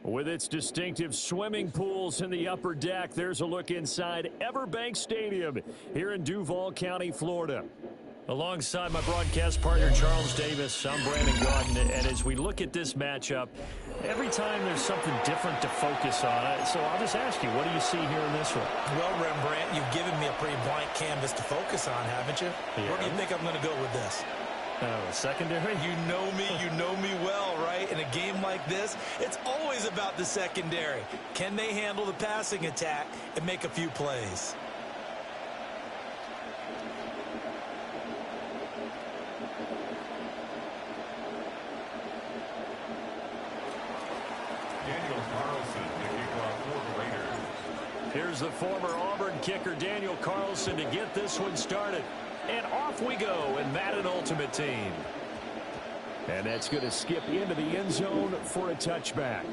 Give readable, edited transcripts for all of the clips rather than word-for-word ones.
With its distinctive swimming pools in the upper deck, there's a look inside Everbank Stadium here in Duval County, Florida. Alongside my broadcast partner, Charles Davis, I'm Brandon Gaudin, and as we look at this matchup, every time there's something different to focus on. So I'll just ask you, what do you see here in this one? Well, Rembrandt, you've given me a pretty blank canvas to focus on, haven't you? Yeah. Where do you think I'm going to go with this? Secondary? You know me well, right? In a game like this, it's always about the secondary. Can they handle the passing attack and make a few plays? Here's the former Auburn kicker, Daniel Carlson, to get this one started. And off we go in Madden Ultimate Team. And that's going to skip into the end zone for a touchback.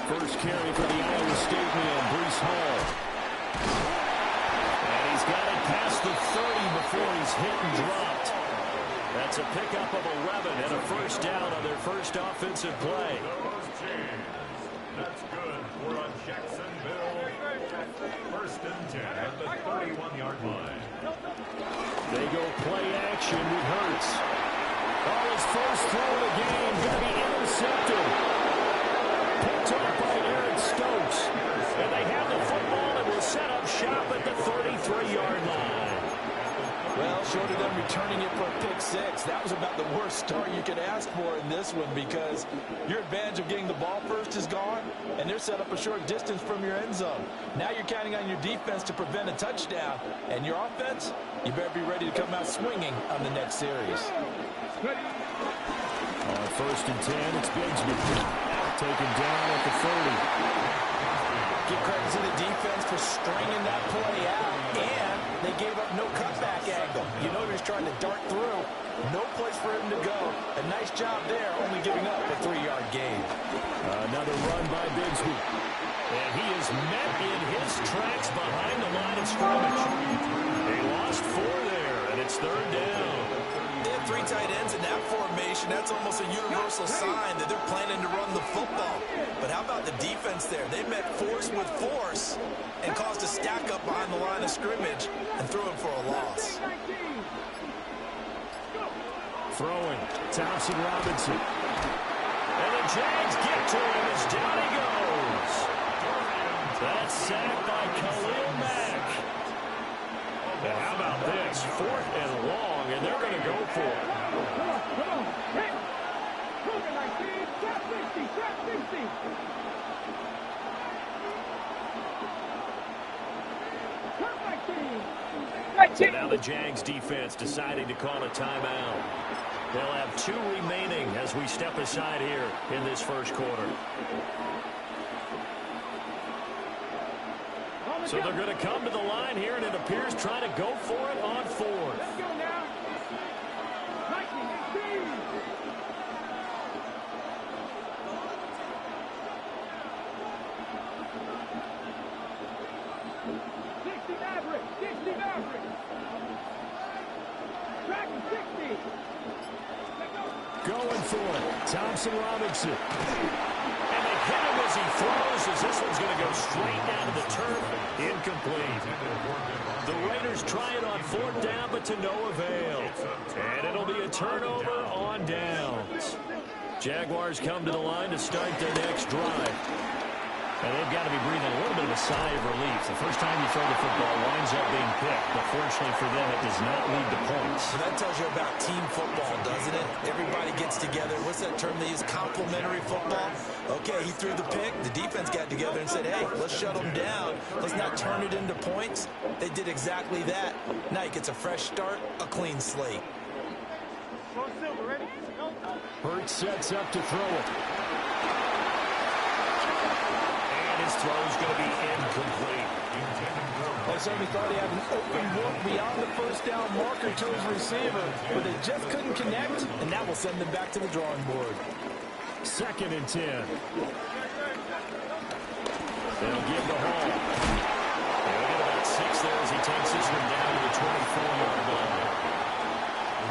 First carry for the Iowa State man, Breece Hall. And he's got it past the 30 before he's hit and dropped. That's a pickup of 11 and a first down on their first offensive play. That's good. We're on Jacksonville. First and 10 at the 31-yard line. They go play action with Hurts. His first throw of the game going to be intercepted. Picked up by Eric Stokes. And they have the football and will set up shop at the 33-yard line. Well, short of them returning it for a pick six, that was about the worst start you could ask for in this one because your advantage of getting the ball first is gone, and they're set up a short distance from your end zone. Now you're counting on your defense to prevent a touchdown, and your offense, you better be ready to come out swinging on the next series. On first and 10, it's Bigsby. Taken down at the 30. Give credit to the defense for stringing that play out, and they gave up no cutback angle. You know he was trying to dart through. No place for him to go. A nice job there, only giving up a 3-yard gain. Another run by Bigsby. And he is met in his tracks behind the line of scrimmage. They lost 4 there, and it's third down. They have 3 tight ends in that formation. That's almost a universal sign that they're planning to run the football. But how about the defense there? They met force with force and caused a stack up behind the line of scrimmage and threw him for a loss. Throwing, Thompson Robinson. And the Jags get to him as down he goes. That's sacked by Khalil Mack. And how about this? 4th and long, and they're going to go for it. So now the Jags defense deciding to call a timeout. They'll have 2 remaining as we step aside here in this first quarter. So they're going to come to the line here, and it appears trying to go for it on 4th. Let's go now. 19-18. Going for it. Thompson Robinson. And they hit him as he throws, as this one's going to go straight down to the turf. Incomplete. The Raiders try it on 4th down, but to no avail. And it'll be a turnover on downs. Jaguars come to the line to start their next drive. And they've got to be breathing a little bit of a sigh of relief. The first time you throw the football winds up being picked, but fortunately for them, it does not lead to points. So that tells you about team football, doesn't it? Everybody gets together. What's that term they use? Complementary football. Okay, he threw the pick. The defense got together and said, hey, let's shut them down. Let's not turn it into points. They did exactly that. Now he gets a fresh start, a clean slate. Hurts sets up to throw it. His throw is going to be incomplete. They certainly thought he had an open look beyond the first down marker to his receiver, but they just couldn't connect, and that will send them back to the drawing board. 2nd and 10. They'll give the Hall. They'll get about 6 there as he takes this one down to the 24-yard line.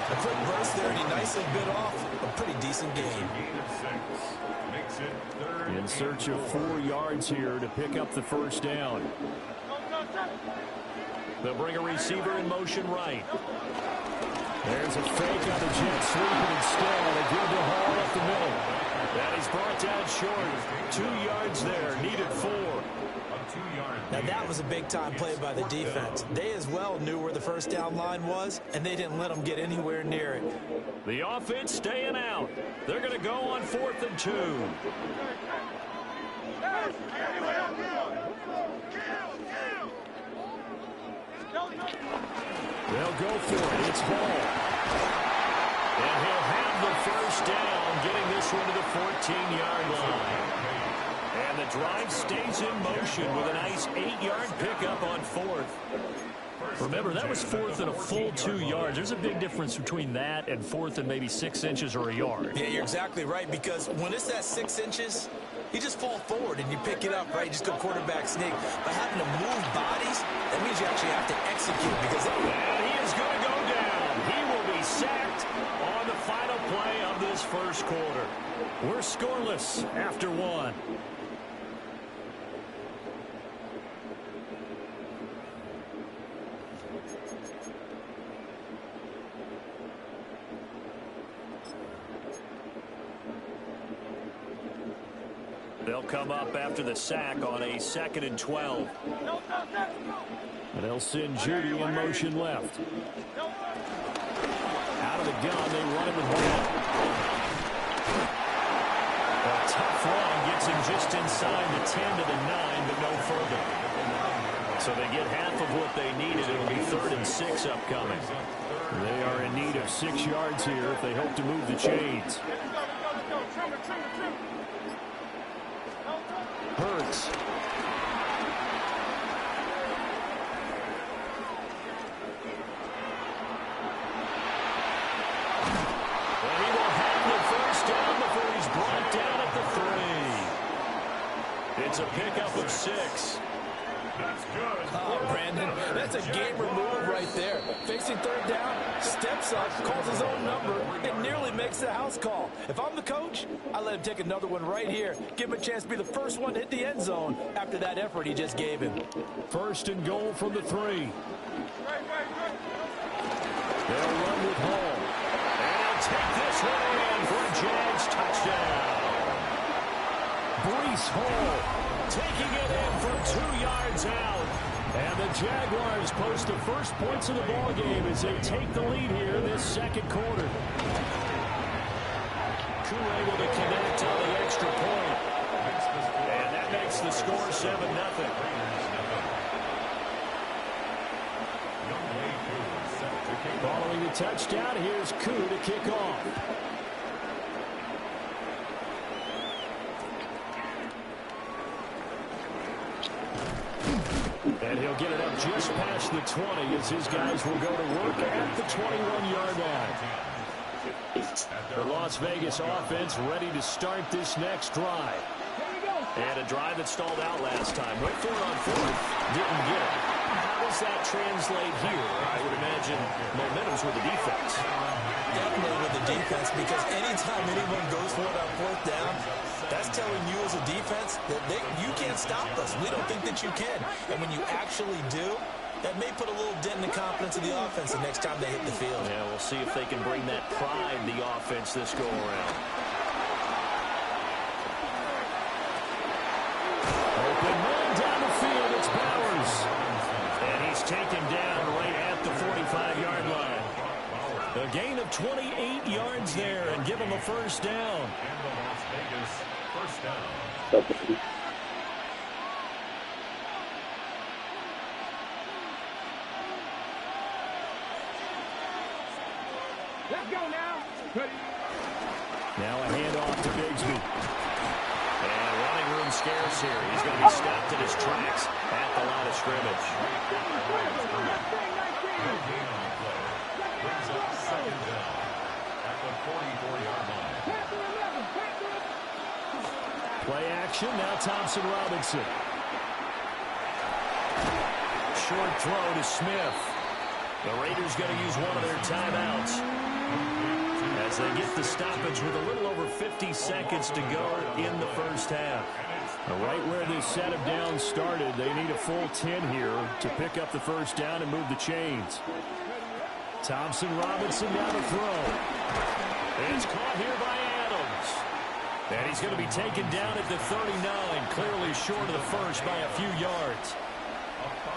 A quick burst there, and he nicely bit off a pretty decent game. In search of 4 yards here to pick up the first down. They'll bring a receiver in motion right. There's a fake on the jet sweep, and instead they give the Hall up the middle. That is brought down short. 2 yards there, needed 4. Now that was a big-time play by the defense. They as well knew where the first down line was, and they didn't let them get anywhere near it. The offense staying out. They're going to go on 4th and 2. They'll go for it. It's Hall. And he'll have the first down, getting this one to the 14-yard line. And the drive stays in motion with a nice 8-yard pickup on 4th. Remember, that was 4th and a full 2 yards. There's a big difference between that and 4th and maybe 6 inches or a yard. Yeah, you're exactly right, because when it's that 6 inches, you just fall forward and you pick it up, right? You just go quarterback sneak. By having to move bodies, that means you actually have to execute. Because and he is going to go down. He will be sacked on the final play of this first quarter. We're scoreless after 1. They'll come up after the sack on a 2nd and 12. And they'll send Judy in motion left. Out of the gun, they run it with Hall. A tough run gets him just inside the 10 to the 9, but no further. So they get half of what they needed. It'll be 3rd and 6 upcoming. They are in need of 6 yards here if they hope to move the chains. Hurts. Well, he will have the first down before he's brought down at the 3. It's a pickup of 6. That's good. oh, Brandon, that's a gamer move right there. Facing 3rd down, steps up, calls his own number, and nearly makes the house call. If I'm the coach, I let him take another one right here. Give him a chance to be the first one to hit the end zone after that effort he just gave him. 1st and goal from the 3. They'll run with Hall. And he'll take this one in for a Jags touchdown. Breece Hall taking it in from 2 yards out. And the Jaguars post the first points of the ball game as they take the lead here in this 2nd quarter. Koo able to connect on the extra point. And that makes the score 7-0. Following the touchdown, here's Koo to kick off. And he'll get it up just past the 20 as his guys will go to work at the 21-yard line. The Las Vegas offense ready to start this next drive. And a drive that stalled out last time. Went for it on 4th. Didn't get it. How does that translate here? I would imagine momentum's with the defense. Definitely with the defense, because anytime anyone goes for it on 4th down, that's telling you as a defense that you can't stop us. We don't think that you can. And when you actually do, that may put a little dent in the confidence of the offense the next time they hit the field. Yeah, we'll see if they can bring that pride the offense this go around. Open man down the field, it's Bowers. And he's taken down right at the 45-yard line. A gain of 28 yards there and give him a first down. And the Las Vegas first down. Let's go now. Now a handoff to Bigsby. And running room scarce here. He's going to be stopped in his tracks at the line of scrimmage. action. Now Thompson Robinson. Short throw to Smith. The Raiders going to use one of their timeouts as they get the stoppage with a little over 50 seconds to go in the first half. Right where this set of downs started, they need a full 10 here to pick up the first down and move the chains. Thompson Robinson down the throw. It's caught here by Adams. And he's going to be taken down at the 39, clearly short of the first by a few yards.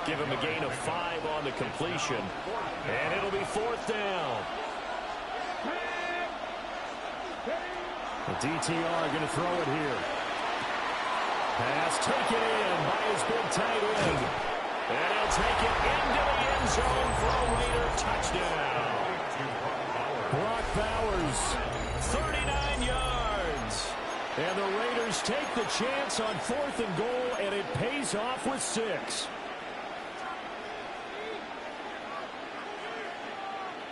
Give him a gain of 5 on the completion. And it'll be fourth down. The DTR going to throw it here. Pass taken in by his big tight end. And he'll take it into the end zone for a Raider touchdown. Brock Bowers, 39 yards. And the Raiders take the chance on 4th and goal, and it pays off with 6.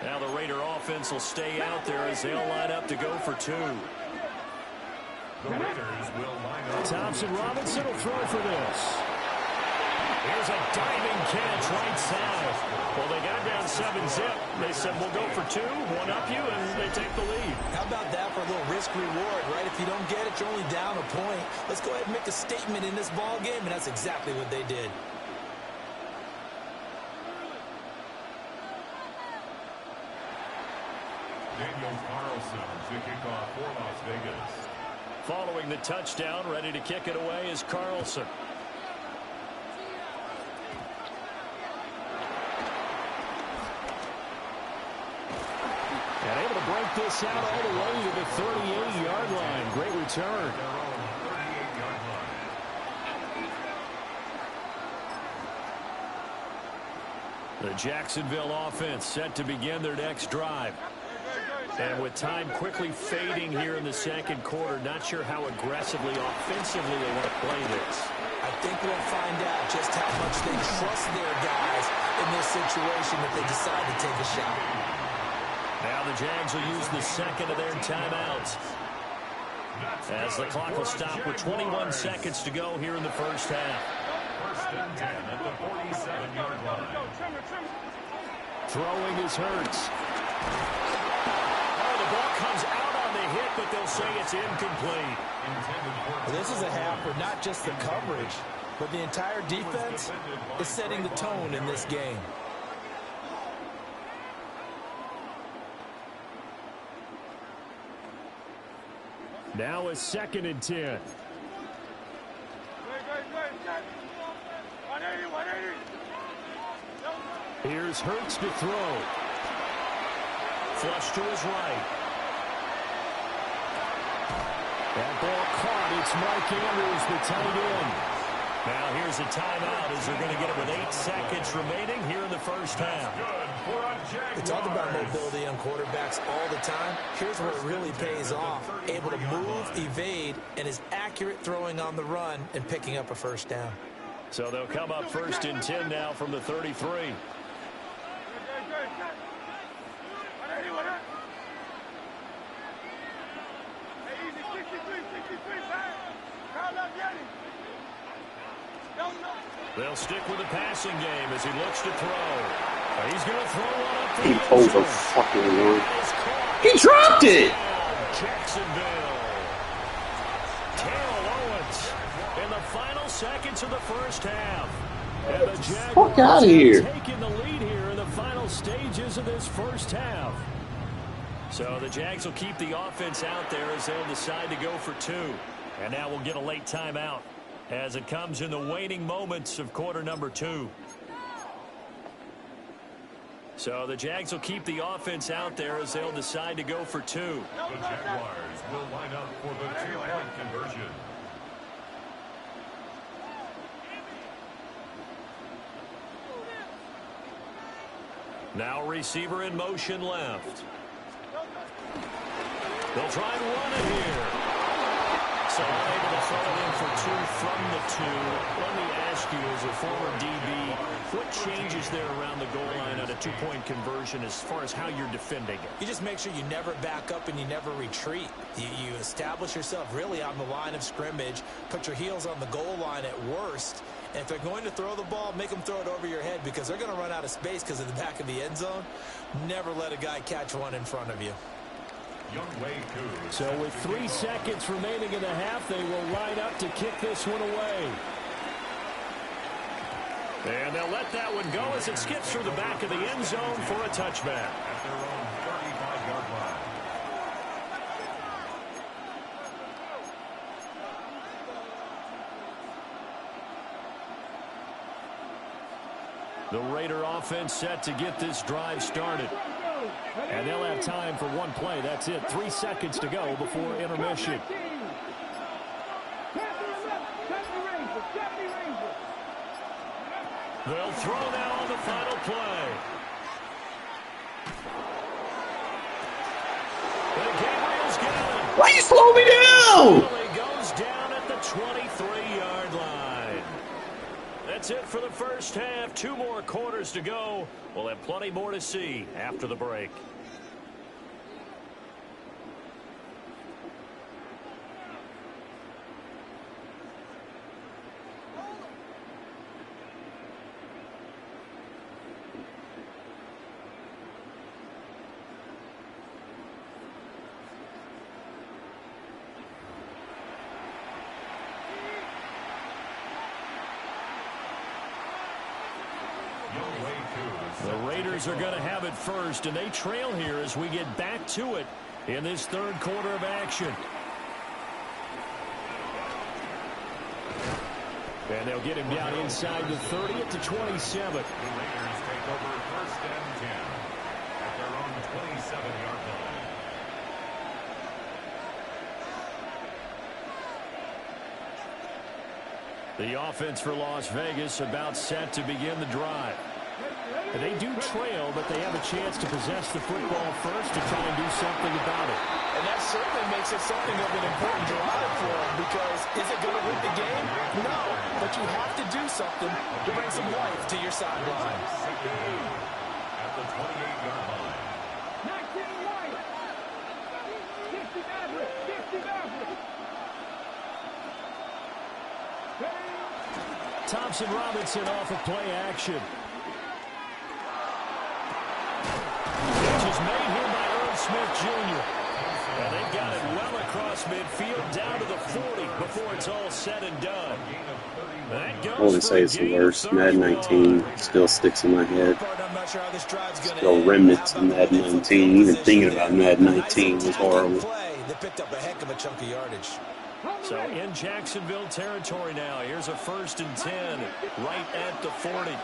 Now the Raider offense will stay out there as they'll line up to go for 2. The Raiders will line up. Thompson Robinson will throw for this. Here's a diving catch right side. Well, they got down 7-zip. They said, we'll go for 2, one up you, and they take the lead. How about that for a little risk-reward, right? If you don't get it, you're only down a point. Let's go ahead and make a statement in this ball game, and that's exactly what they did. Daniel Carlson to kick off for Las Vegas. Following the touchdown, ready to kick it away is Carlson. And able to break this out all the way to the 38-yard line. Great return. Their own 38-yard line. The Jacksonville offense set to begin their next drive. And with time quickly fading here in the second quarter, not sure how aggressively, offensively they want to play this. I think we'll find out just how much they trust their guys in this situation if they decide to take a shot. Now the Jags will use the second of their timeouts as the clock will stop with 21 seconds to go here in the first half. 1st and 10 at the 47-yard line. Throwing is Hurts. The ball comes out on the hit, but they'll say it's incomplete. Well, this is a half where not just the coverage, but the entire defense is setting the tone in this game. Now a 2nd and 10. Here's Hurts to throw. Flush to his right. That ball caught. It's Mark Andrews, the tight end. Now here's a timeout as they're going to get it with 8 seconds remaining here in the first half. We talk about mobility on quarterbacks all the time. Here's where it really pays off. Able to move, evade, and is accurate throwing on the run and picking up a first down. So they'll come up 1st and 10 now from the 33. They'll stick with the passing game as he looks to throw. He's going to throw one up. He over fucking Lord. He dropped it! Jacksonville. Terrell Owens in the final seconds of the first half. And the Jaguars fuck out of here. Taking the lead here in the final stages of this first half. So the Jags will keep the offense out there as they'll decide to go for 2. And now we'll get a late timeout as it comes in the waning moments of quarter number 2. So the Jags will keep the offense out there as they'll decide to go for 2. The Jaguars will line up for the 2-point conversion. Now receiver in motion left. They'll try and run it here. So unable to throw it in for two from the two. Let me ask you, as a former DB, what changes there around the goal line on a two-point conversion as far as how you're defending it? You just make sure you never back up and you never retreat. You establish yourself really on the line of scrimmage, put your heels on the goal line at worst, and if they're going to throw the ball, make them throw it over your head because they're going to run out of space because of the back of the end zone. Never let a guy catch one in front of you. So with 3 seconds remaining in the half, they will line up to kick this one away. And they'll let that one go as it skips through the back of the end zone for a touchback. At their own 35-yard line. The Raider offense set to get this drive started. And they'll have time for one play. That's it. 3 seconds to go before intermission. They'll throw now on the final play. And Gabriel's got it. Why you slow me down? Well, he goes down at the 23-yard line. That's it for the first half. 2 more quarters to go. We'll have plenty more to see after the break. The Raiders are going to have it first, and they trail here as we get back to it in this third quarter of action. And they'll get him down inside the 30 at the 27. The Raiders take over 1st and 10 at their own 27-yard line. The offense for Las Vegas about set to begin the drive. And they do trail, but they have a chance to possess the football first to try and do something about it. And that certainly makes it something of an important drive for them because is it going to win the game? No, but you have to do something to bring some life to your sideline. At the 28-yard line. Thompson Robinson off of play action. Catch is made here by Earl Smith Jr. And they've got it well across midfield down to the 40 before it's all said and done. That goes I wouldn't say it's the worst. Madden 19 still sticks in my head. Still remnants of Madden 19. Even thinking about Madden 19 was horrible. They picked up a heck of a chunk of yardage. So in Jacksonville territory now. Here's a 1st and 10 right at the 40.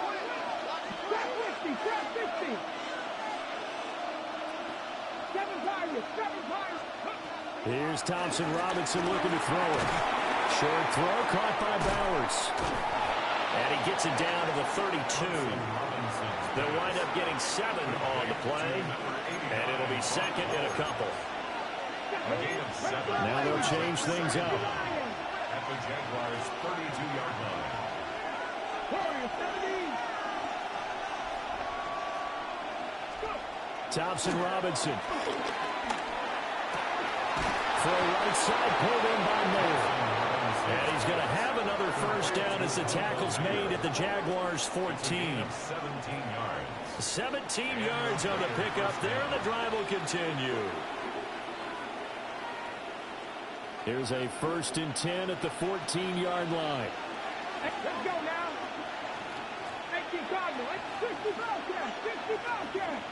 Here's Thompson Robinson looking to throw it. Short throw caught by Bowers. And he gets it down to the 32. They'll wind up getting 7 on the play. And it'll be second and a couple. Now they'll change things up. At the Jaguars' 32-yard line. Thompson Robinson. Throw right side, pulled in by Miller. And he's going to have another 1st down as the tackle's made at the Jaguars' 14. 17 yards. 17 yards on the pickup there, and the drive will continue. Here's a 1st and 10 at the 14-yard line. Let's go now. 18 Cardinal. 60 Bobcat. 60 Bobcat.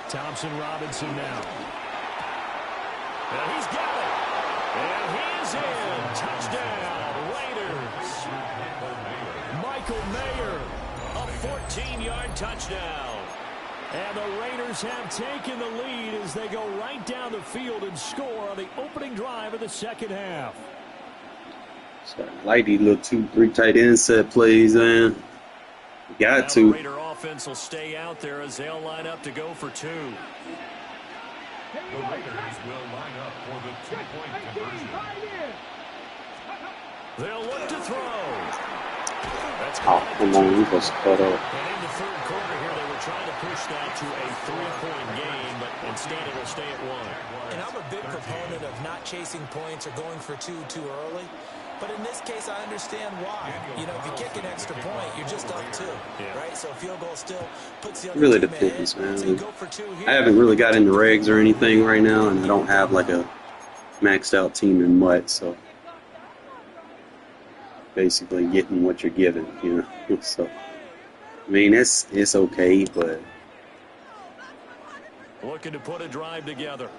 Thompson Robinson now. And he's got it. And he is in. Touchdown, Raiders. Michael Mayer, a 14-yard touchdown. And the Raiders have taken the lead as they go right down the field and score on the opening drive of the second half. Like these little 2-3 tight end set plays, man. You got to. The Raider offense will stay out there as they'll line up to go for 2. The Raiders will line up for the two-point conversion. They'll look to throw. That's Oh, come on, he was cut up. And in the third quarter here, they were trying to push that to a 3-point game, but instead it'll stay at 1. And I'm a big proponent of not chasing points or going for two too early. But in this case, I understand why. You know, if you kick an extra point, you're just up 2, right? So a field goal still puts the other Really team depends, ahead. man. So you go for 2 here. I haven't really got into regs or anything right now, and I don't have like a maxed out team in MUT, so basically getting what you're given, you know. So I mean, it's okay, but Looking to put a drive together.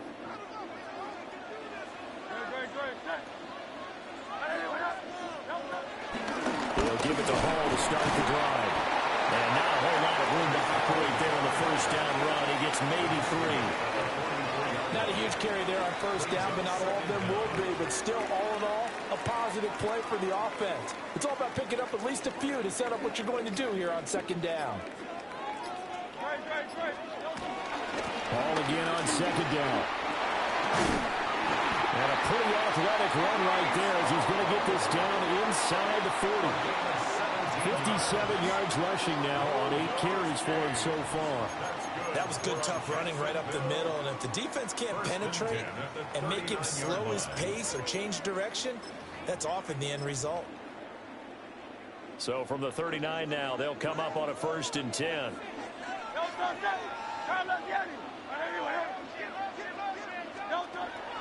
They'll give it to Hall to start the drive. And not a whole lot of room to operate there on the first down run. He gets maybe 3. Not a huge carry there on first down, but not all of them will be. But still, all in all, a positive play for the offense. It's all about picking up at least a few to set up what you're going to do here on second down. Ball again on second down. And a pretty athletic run right there as he's going to get this down inside the 40. 57 yards rushing now on 8 carries for him so far. That was good, tough running right up the middle. And if the defense can't penetrate and make him slow his pace or change direction, that's often the end result. So from the 39 now, they'll come up on a 1st and 10.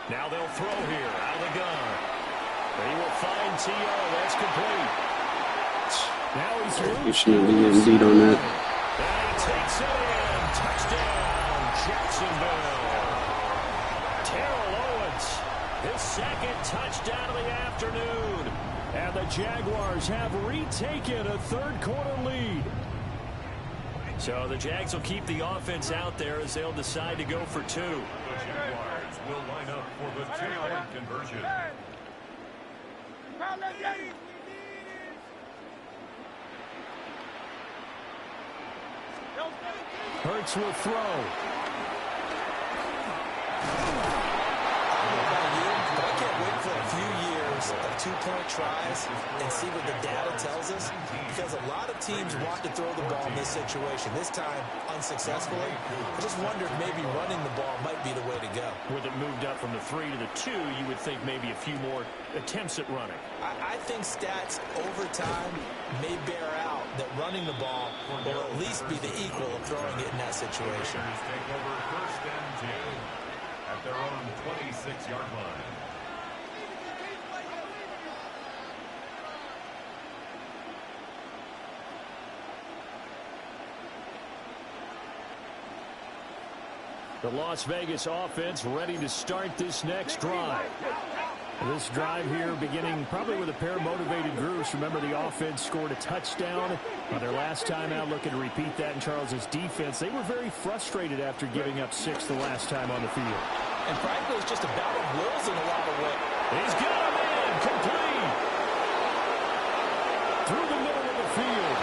Now they'll throw here out of the gun. They will find T.O. That's complete. Now he's through. you shouldn't be getting beat on that. And he takes it in. Touchdown, Jacksonville. Terrell Owens, his 2nd touchdown of the afternoon. And the Jaguars have retaken a 3rd quarter lead. So the Jags will keep the offense out there as they'll decide to go for 2. The Jaguars will line up for the two-point conversion. Hurts will throw. I can't wait for a few years of 2-point tries and see what the data tells us, because a lot of teams want to throw the ball in this situation. This time, unsuccessfully. I just wonder if maybe running the ball might be the way to go. With it moved up from the 3 to the 2, you would think maybe a few more attempts at running. I think stats over time may bear out that running the ball will at least be the equal of throwing it in that situation. Raiders take over 1st and 10 at their own 26-yard line. The Las Vegas offense ready to start this next drive. This drive here beginning probably with a pair of motivated groups. Remember, the offense scored a touchdown on their last time out. Looking to repeat that in Charles's defense. They were very frustrated after giving up 6 the last time on the field. And frankly, it's just a battle of wills in a lot of ways. He's got him in. Complete. Through the middle of the field.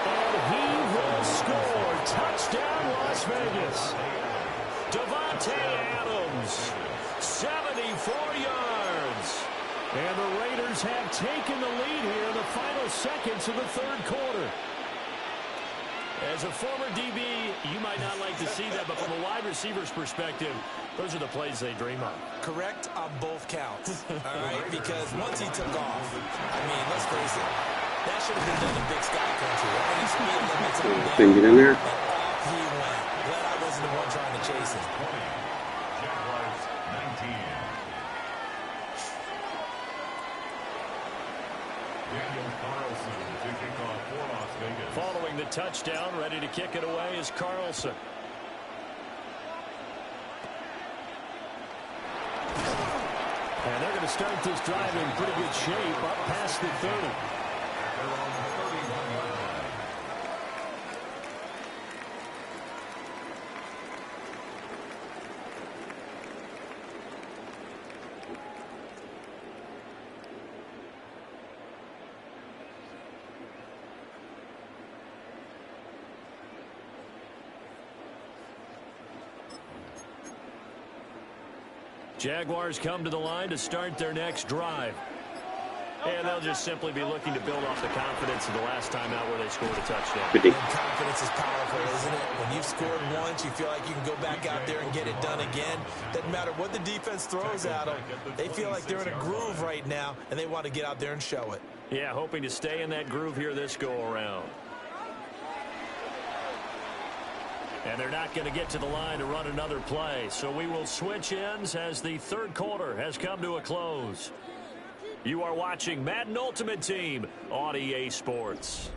And he will score. Touchdown, Las Vegas. Devontae Adams, 74 yards. And the Raiders have taken the lead here in the final seconds of the 3rd quarter. As a former DB, you might not like to see that, but from a wide receiver's perspective, those are the plays they dream of. Correct on both counts, all right? Because once he took off, I mean, let's face it, that should have been done in Big Sky Country, right? Speed limits on that. Couldn't get in there. And off he went. Glad I wasn't the one trying to chase him. Jaguars 19. Daniel Carlson to kick off for Las Vegas. Following the touchdown, ready to kick it away is Carlson. And they're going to start this drive in pretty good shape up past the 30. They're on the 31-yard line. Jaguars come to the line to start their next drive. And they'll just simply be looking to build off the confidence of the last time out where they scored a touchdown. And confidence is powerful, isn't it? When you've scored once, you feel like you can go back out there and get it done again. Doesn't matter what the defense throws at them. They feel like they're in a groove right now, and they want to get out there and show it. Yeah, hoping to stay in that groove here this go-around. And they're not going to get to the line to run another play. So we will switch ends as the third quarter has come to a close. You are watching Madden Ultimate Team on EA Sports.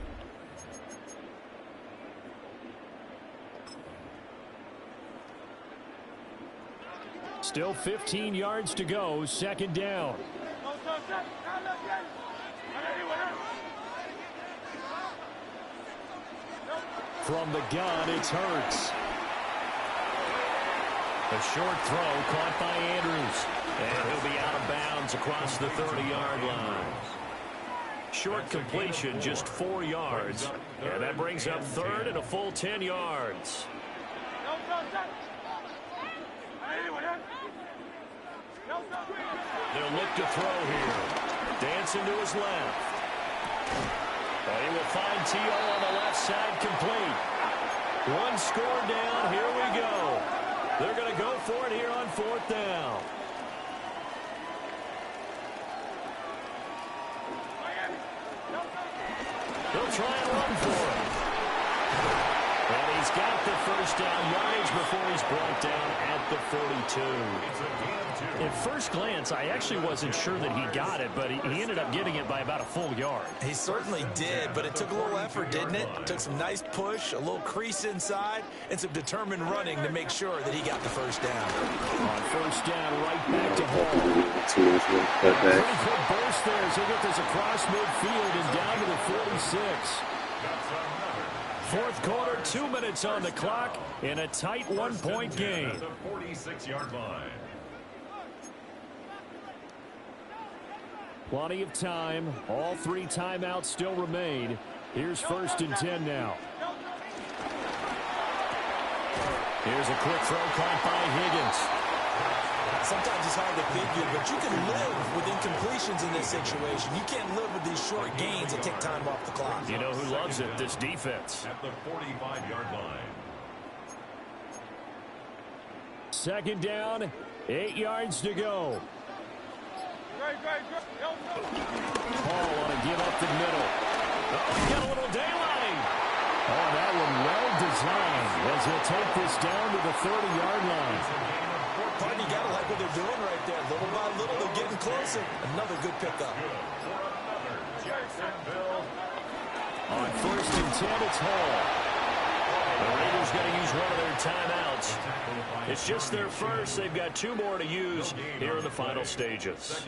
Still 15 yards to go, second down. From the gun, it's Hurts. A short throw caught by Andrews. And he'll be out of bounds across the 30-yard line. Short completion, just 4 yards. And that brings up third and a full 10 yards. They'll look to throw here. Dancing to his left. And he will find T.O. on the left side, complete. One score down, here we go. They're going to go for it here on fourth down. He'll try and run for it. And he's got the first down yardage before he's brought down at the 42. At first glance, I actually wasn't sure that he got it, but he ended up getting it by about a full yard. He certainly did, but it took a little effort, didn't it? Took some nice push, a little crease inside, and some determined running to make sure that he got the first down. On first down, right back to Hall. Pretty quick burst there as he'll get this across midfield and down to the 46. Fourth quarter, 2 minutes on the clock in a tight 1-point game. The 46-yard line. Plenty of time. All 3 timeouts still remain. Here's first and 10 now. Here's a quick throw caught by Higgins. Sometimes it's hard to figure, but you can live with incompletions in this situation. You can't live with these short gains that take time off the clock. You know who loves it? This defense. At the 45-yard line. Second down, 8 yards to go. Hall on a give up the middle. Oh, he got a little daylighting. Oh, that one well designed as he'll take this down to the 30-yard line. Pardon, you gotta like what they're doing right there. Little by little, they're getting closer. Another good pickup. On first and 10, it's Hall. The Raiders going to use one of their timeouts. It's just their first. They've got 2 more to use here in the final stages.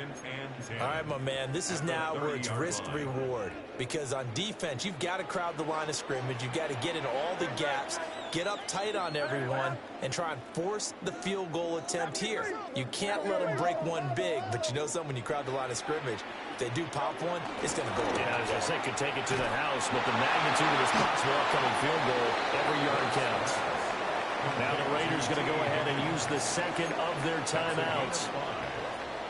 All right, my man, this is now where it's risk-reward. Because on defense, you've got to crowd the line of scrimmage. You've got to get in all the gaps, get up tight on everyone, and try and force the field goal attempt here. You can't let them break one big, but you know something, when you crowd the line of scrimmage, if they do pop one, it's going to go. Yeah, as I say, could take it to the house, but the magnitude of this possible upcoming field goal, every yard counts. Now the Raiders going to go ahead and use the second of their timeouts.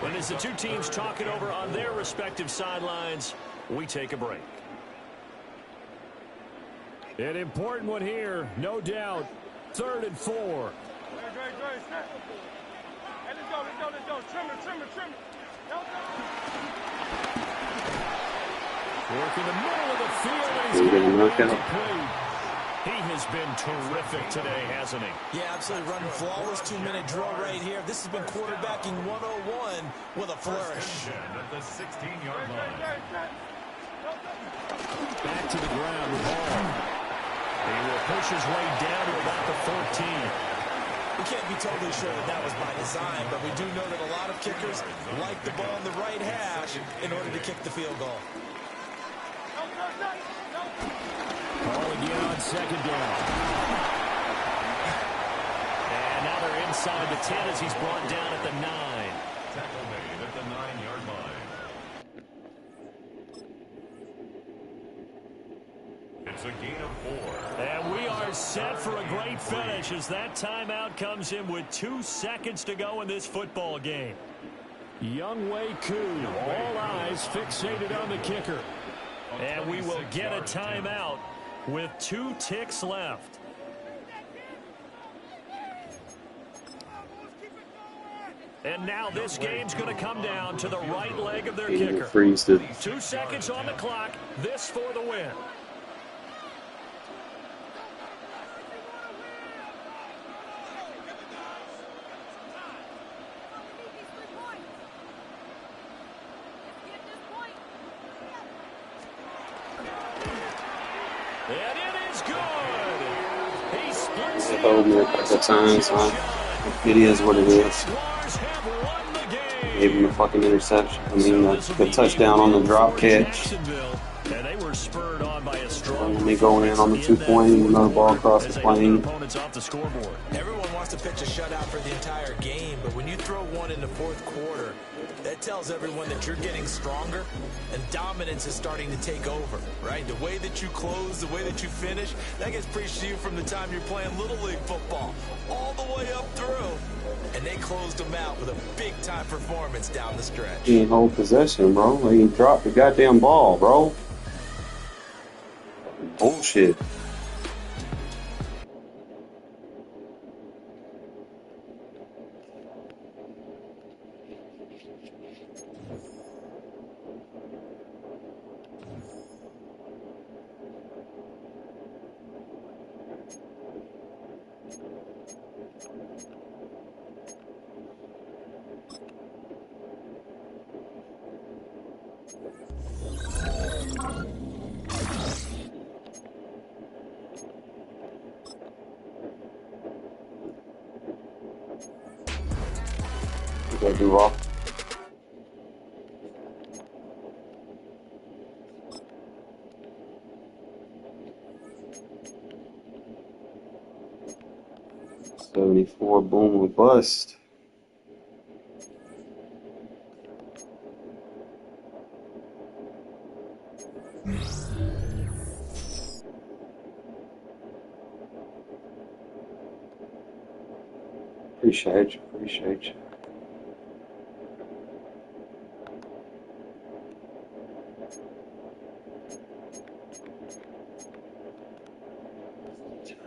And as the 2 teams talk it over on their respective sidelines, we take a break. An important one here, no doubt. 3rd and 4. Hey, let's go. Trim it. Work in the middle of the field, and he's going to play. He has been terrific today, hasn't he? Yeah, absolutely. Running flawless 2-minute drill right here. This has been quarterbacking 101 with a flourish. At the 16-yard line. Back to the ground with Hall. He will push his way down to about the 14. We can't be totally sure that was by design, but we do know that a lot of kickers like the ball in the right hash in order to kick the field goal. Ball again on second down. And now they're inside the 10 as he's brought down at the 9. Tackle made at the 9-yard line. It's a gain of 4. And we are set for for a great finish as that timeout comes in with 2 seconds to go in this football game. Younghoe Koo, all eyes fixated on the kicker. And we will get a timeout with 2 ticks left. And now this game's going to come down to the right leg of their kicker. 2 seconds on the clock. This for the win. And it is good. He splits They hold me a couple of times, huh? It is what it is. Gave him a fucking interception. I mean, the touchdown on the drop catch. And they were spurred on by a strong. Let me go in on the 2-point, another ball across the plane. Everyone wants to pitch a shutout for the entire game, but when you throw one in the fourth quarter, that tells everyone that you're getting stronger and dominance is starting to take over, right? The way that you close, the way that you finish, that gets preached to you from the time you're playing Little League football all the way up through. And they closed them out with a big-time performance down the stretch. He didn't hold possession, bro. He dropped the goddamn ball, bro. Bullshit. Go do off. $74, boom, we bust. Appreciate you, appreciate you.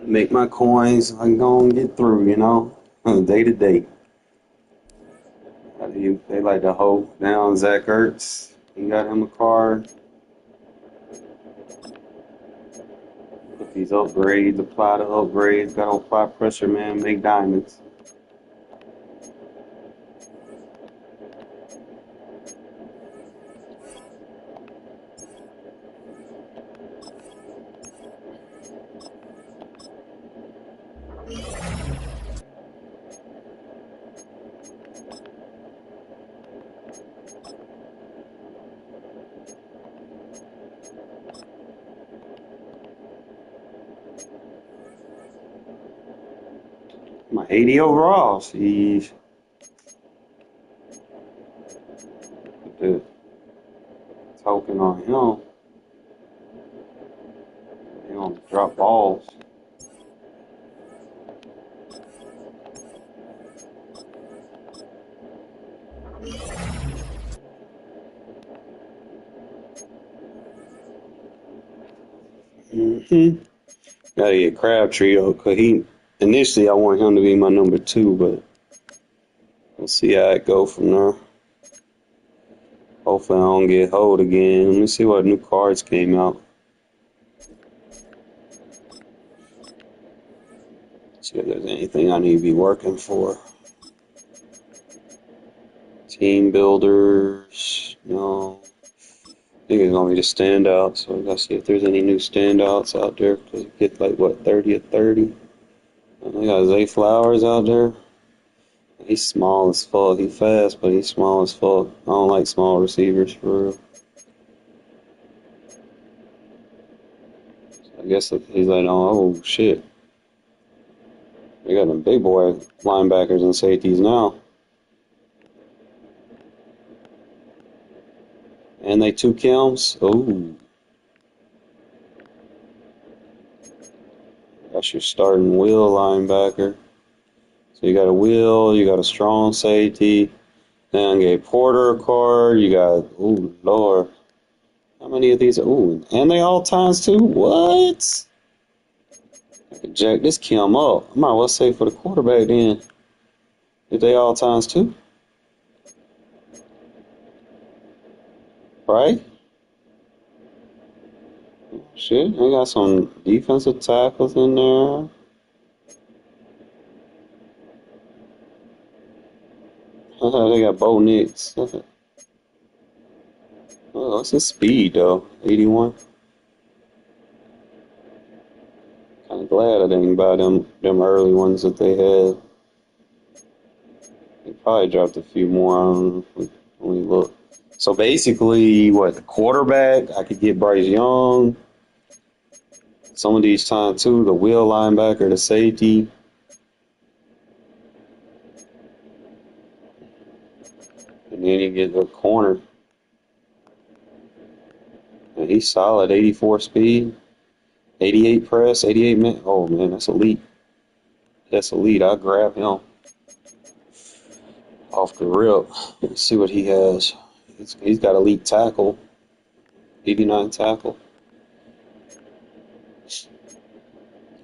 Make my coins, I can go and get through, you know, day to day. They like to hold down Zach Ertz. He got him a card. Put these upgrades, apply the upgrades, got to apply pressure, man, make diamonds. My 80 overall, sheesh. Put the token on him. He don't drop balls. Gotta get Crabtree though, cause initially I want him to be my number 2, but we'll see how it go from there. Hopefully I don't get hold again. Let me see what new cards came out. See if there's anything I need to be working for. Team builders, no. I think it's gonna be the standouts, so I gotta see if there's any new standouts out there, because you get like what, 30 or 30. I got Zay Flowers out there. He's small as fuck. He's fast, but he's small as fuck. I don't like small receivers for real. So I guess he's like, oh shit. We got them big boy linebackers and safeties now. And they 2 Kilms. Ooh. That's your starting will linebacker. So you got a will, you got a strong safety. Then gave Porter a card. You got, ooh, Lord. How many of these? Ooh, and they all times two? What? I could jack this Kim up. I might as well say for the quarterback then. If they all times two. Right? Shit, they got some defensive tackles in there. They got Bo Nix. Oh, what's his speed, though? 81. Kind of glad I didn't buy them early ones that they had. They probably dropped a few more on when we look. So basically, what, the quarterback, I could get Bryce Young. Some of these times, too, the will linebacker, the safety. And then you get the corner. And he's solid, 84 speed, 88 press, 88 minute. Oh, man, that's elite. That's elite. I'll grab him off the rip. Let's see what he has. He's got elite tackle, 89 tackle.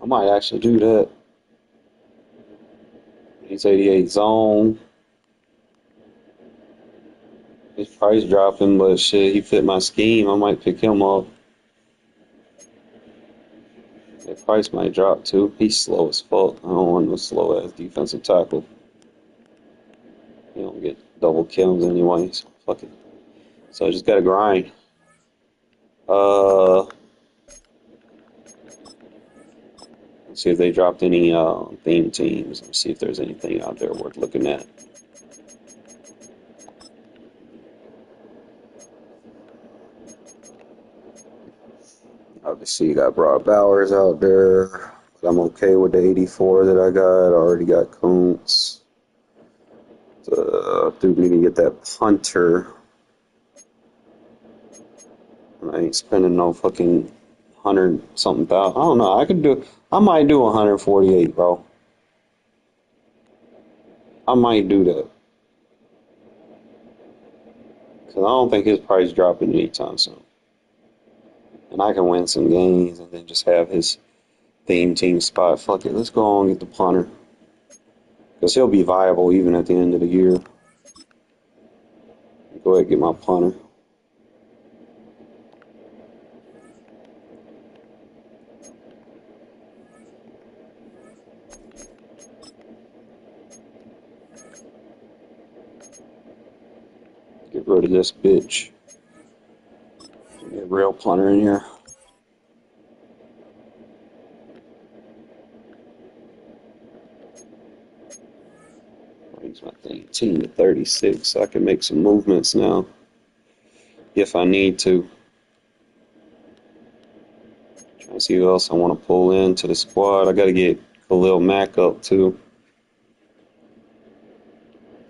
I might actually do that. He's 88 zone. His price dropping, but shit, he fit my scheme. I might pick him up. The price might drop too. He's slow as fuck. I don't want no slow ass defensive tackle. You don't get double kills anyway, so fuck it. So I just gotta grind. Let's see if they dropped any theme teams. Let's see if there's anything out there worth looking at. Obviously, you got Brock Bowers out there. But I'm okay with the 84 that I got. I already got Kuntz. I do need to get that punter. I ain't spending no fucking 100-something thousand. I don't know. I might do 148, bro. I might do that. Because I don't think his price dropping anytime soon. And I can win some games and then just have his theme team spot. Fuck it. Let's go on and get the punter. Because he'll be viable even at the end of the year. Go ahead and get my punter. Get rid of this bitch. Get a real punter in here. Brings my thing team to 36, so I can make some movements now if I need to. Trying to see who else I want to pull into the squad. I got to get Khalil Mack up too.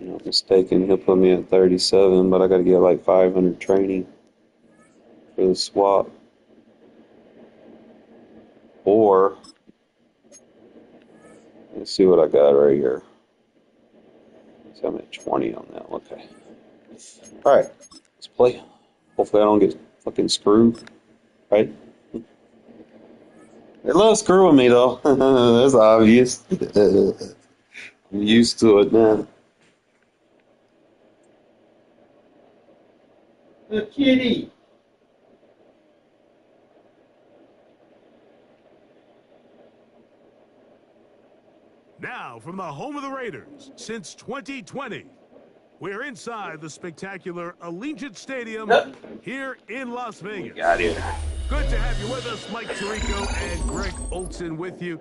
Not mistaken, he'll put me at 37, but I got to get like 500 training for the swap. Or let's see what I got right here. So I'm at 20 on that. Okay. All right. Let's play. Hopefully I don't get fucking screwed. Right? They love screwing me though. That's obvious. I'm used to it now. The kitty. Now, from the home of the Raiders, since 2020, we're inside the spectacular Allegiant Stadium here in Las Vegas. Got it. Good to have you with us, Mike Tirico and Greg Olson with you.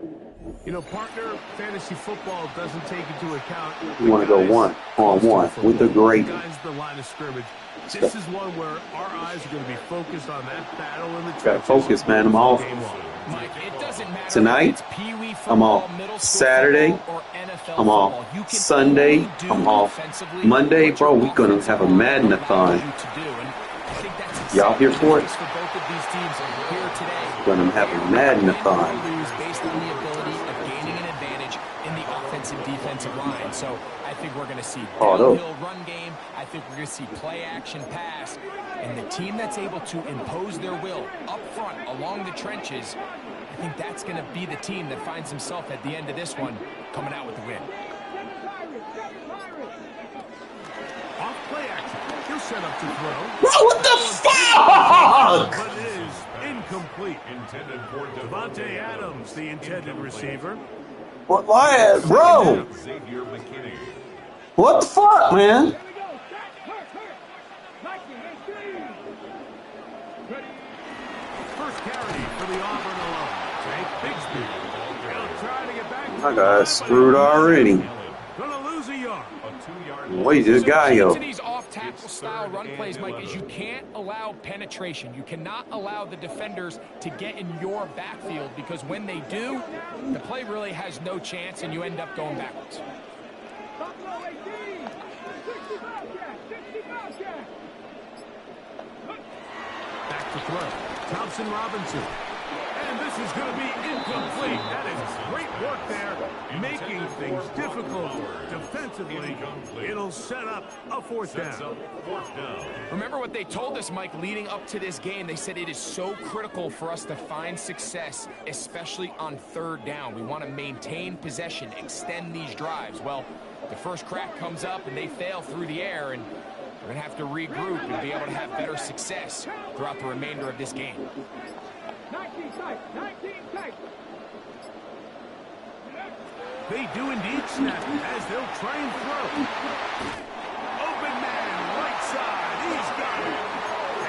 You know, partner, fantasy football doesn't take into account. We want to go one-on-one with the great. Guys, the line of scrimmage. This is one where our eyes are going to be focused on that battle in the trenches. Got to focus, man. I'm off tonight. I'm off Saturday. I'm off Sunday. I'm off Monday. Bro, we're going to have a Madden-a-thon. Y'all here for it? We're going to have a Madden-a-thon. decent defensive line. So I think we're going to see Oh, no. downhill run game. I think we're going to see play action pass. And the team that's able to impose their will up front along the trenches, I think that's going to be the team that finds himself at the end of this one coming out with the win. Off play action. He'll set up to throw. Bro, what the fuck? But it is incomplete. Intended for Devontae Adams, the intended receiver. What? Why, bro? Xavier McKinney. What the fuck, man? First carry for the Auburn alone. Jake Bigsby. He'll try to get back. I got screwed already. Gonna lose a yard. Wait, this guy, yo. So these off-tackle style run plays, Mike, is you can't allow penetration. You cannot allow the defenders to get in your backfield because when they do, the play really has no chance and you end up going backwards. Back to throw. Thompson Robinson. And this is going to be incomplete. That is great work there, making things difficult defensively. It'll set up a fourth down. Remember what they told us, Mike, leading up to this game. They said it is so critical for us to find success, especially on third down. We want to maintain possession, extend these drives. Well, the first crack comes up and they fail through the air, and we're going to have to regroup and be able to have better success throughout the remainder of this game. 19 tight, 19 tight. They do indeed snap as they'll try and throw. Open man, right side. He's got it.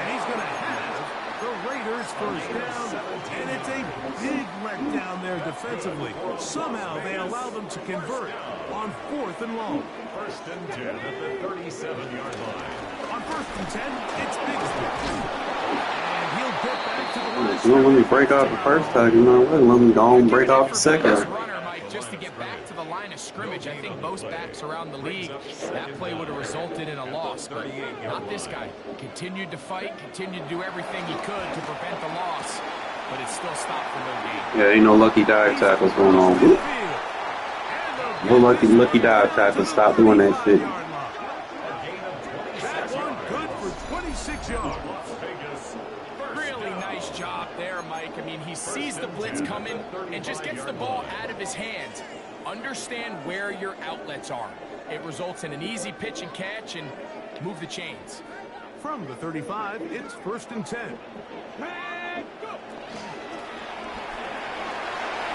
And he's going to have the Raiders first down. And it's a big letdown there defensively. Somehow they allow them to convert on 4th and long. First and 10 at the 37-yard line. On 1st and 10, it's Bigsby. And he'll get back to the line. You don't let me break off the first tackle, you know what? Let me go and break off the second. Runner, Mike, just to get back to the line of scrimmage. I think most backs around the league, that play would have resulted in a loss, but not this guy. Continued to fight, continued to do everything he could to prevent the loss, but it still stopped for no gain. Yeah, ain't no lucky dive tackles going on. No lucky dive tackles. Stop doing that shit. That one good for 26 yards. Really nice job there, Mike. I mean, he sees the blitz coming and just gets the ball out of his hands. Understand where your outlets are. It results in an easy pitch and catch and move the chains. From the 35, it's 1st and 10.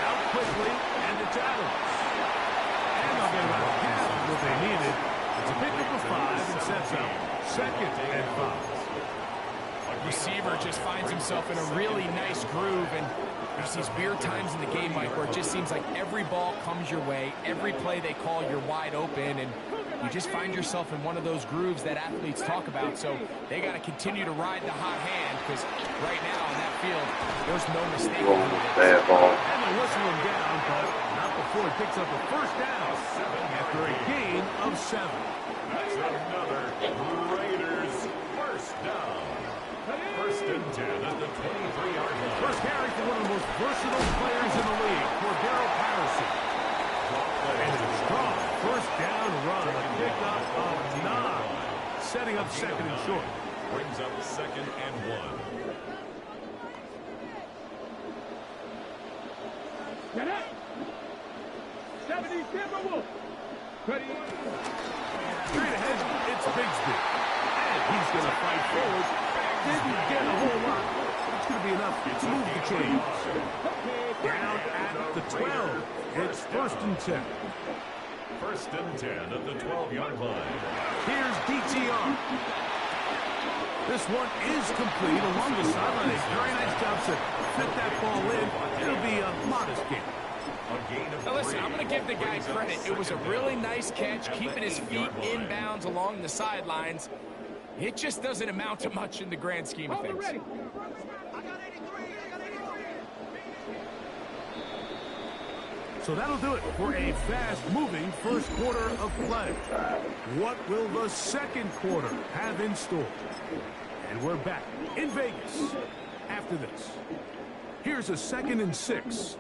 Out quickly, and it's Adams. And they'll get about half of what they needed. It's a pickup of 5 and sets up 2nd and 5. Receiver just finds himself in a really nice groove, and there's these weird times in the game, Mike, where it just seems like every ball comes your way, every play they call, you're wide open, and you just find yourself in one of those grooves that athletes talk about. So they got to continue to ride the hot hand, because right now in that field, there's no mistake. Bad ball. And they whistle him down, but not before he picks up a first down after a gain of 7. That's another Raiders first down. First and 10 at the 23-yard line. First carry for one of the most versatile players in the league, Cordero Patterson. And it's a strong first down run, a pickup of 9, setting up 2nd and short. Brings up 2nd and 1. Get it. 70 Timberwolves. Ready. Straight ahead, it's Bigsby. And he's going to fight forward. Didn't get a whole lot. It's going to be enough to move the chains. Down at the 12. It's 1st and 10. First and 10 at the 12-yard line. Here's DTR. This one is complete along the sideline. A very nice job to fit that ball in. It'll be a modest gain. Now listen, I'm going to give the guy credit. It was a really nice catch, keeping his feet inbounds along the sidelines. It just doesn't amount to much in the grand scheme of things. So that'll do it for a fast-moving first quarter of play. What will the second quarter have in store? And we're back in Vegas after this. Here's a 2nd and 6.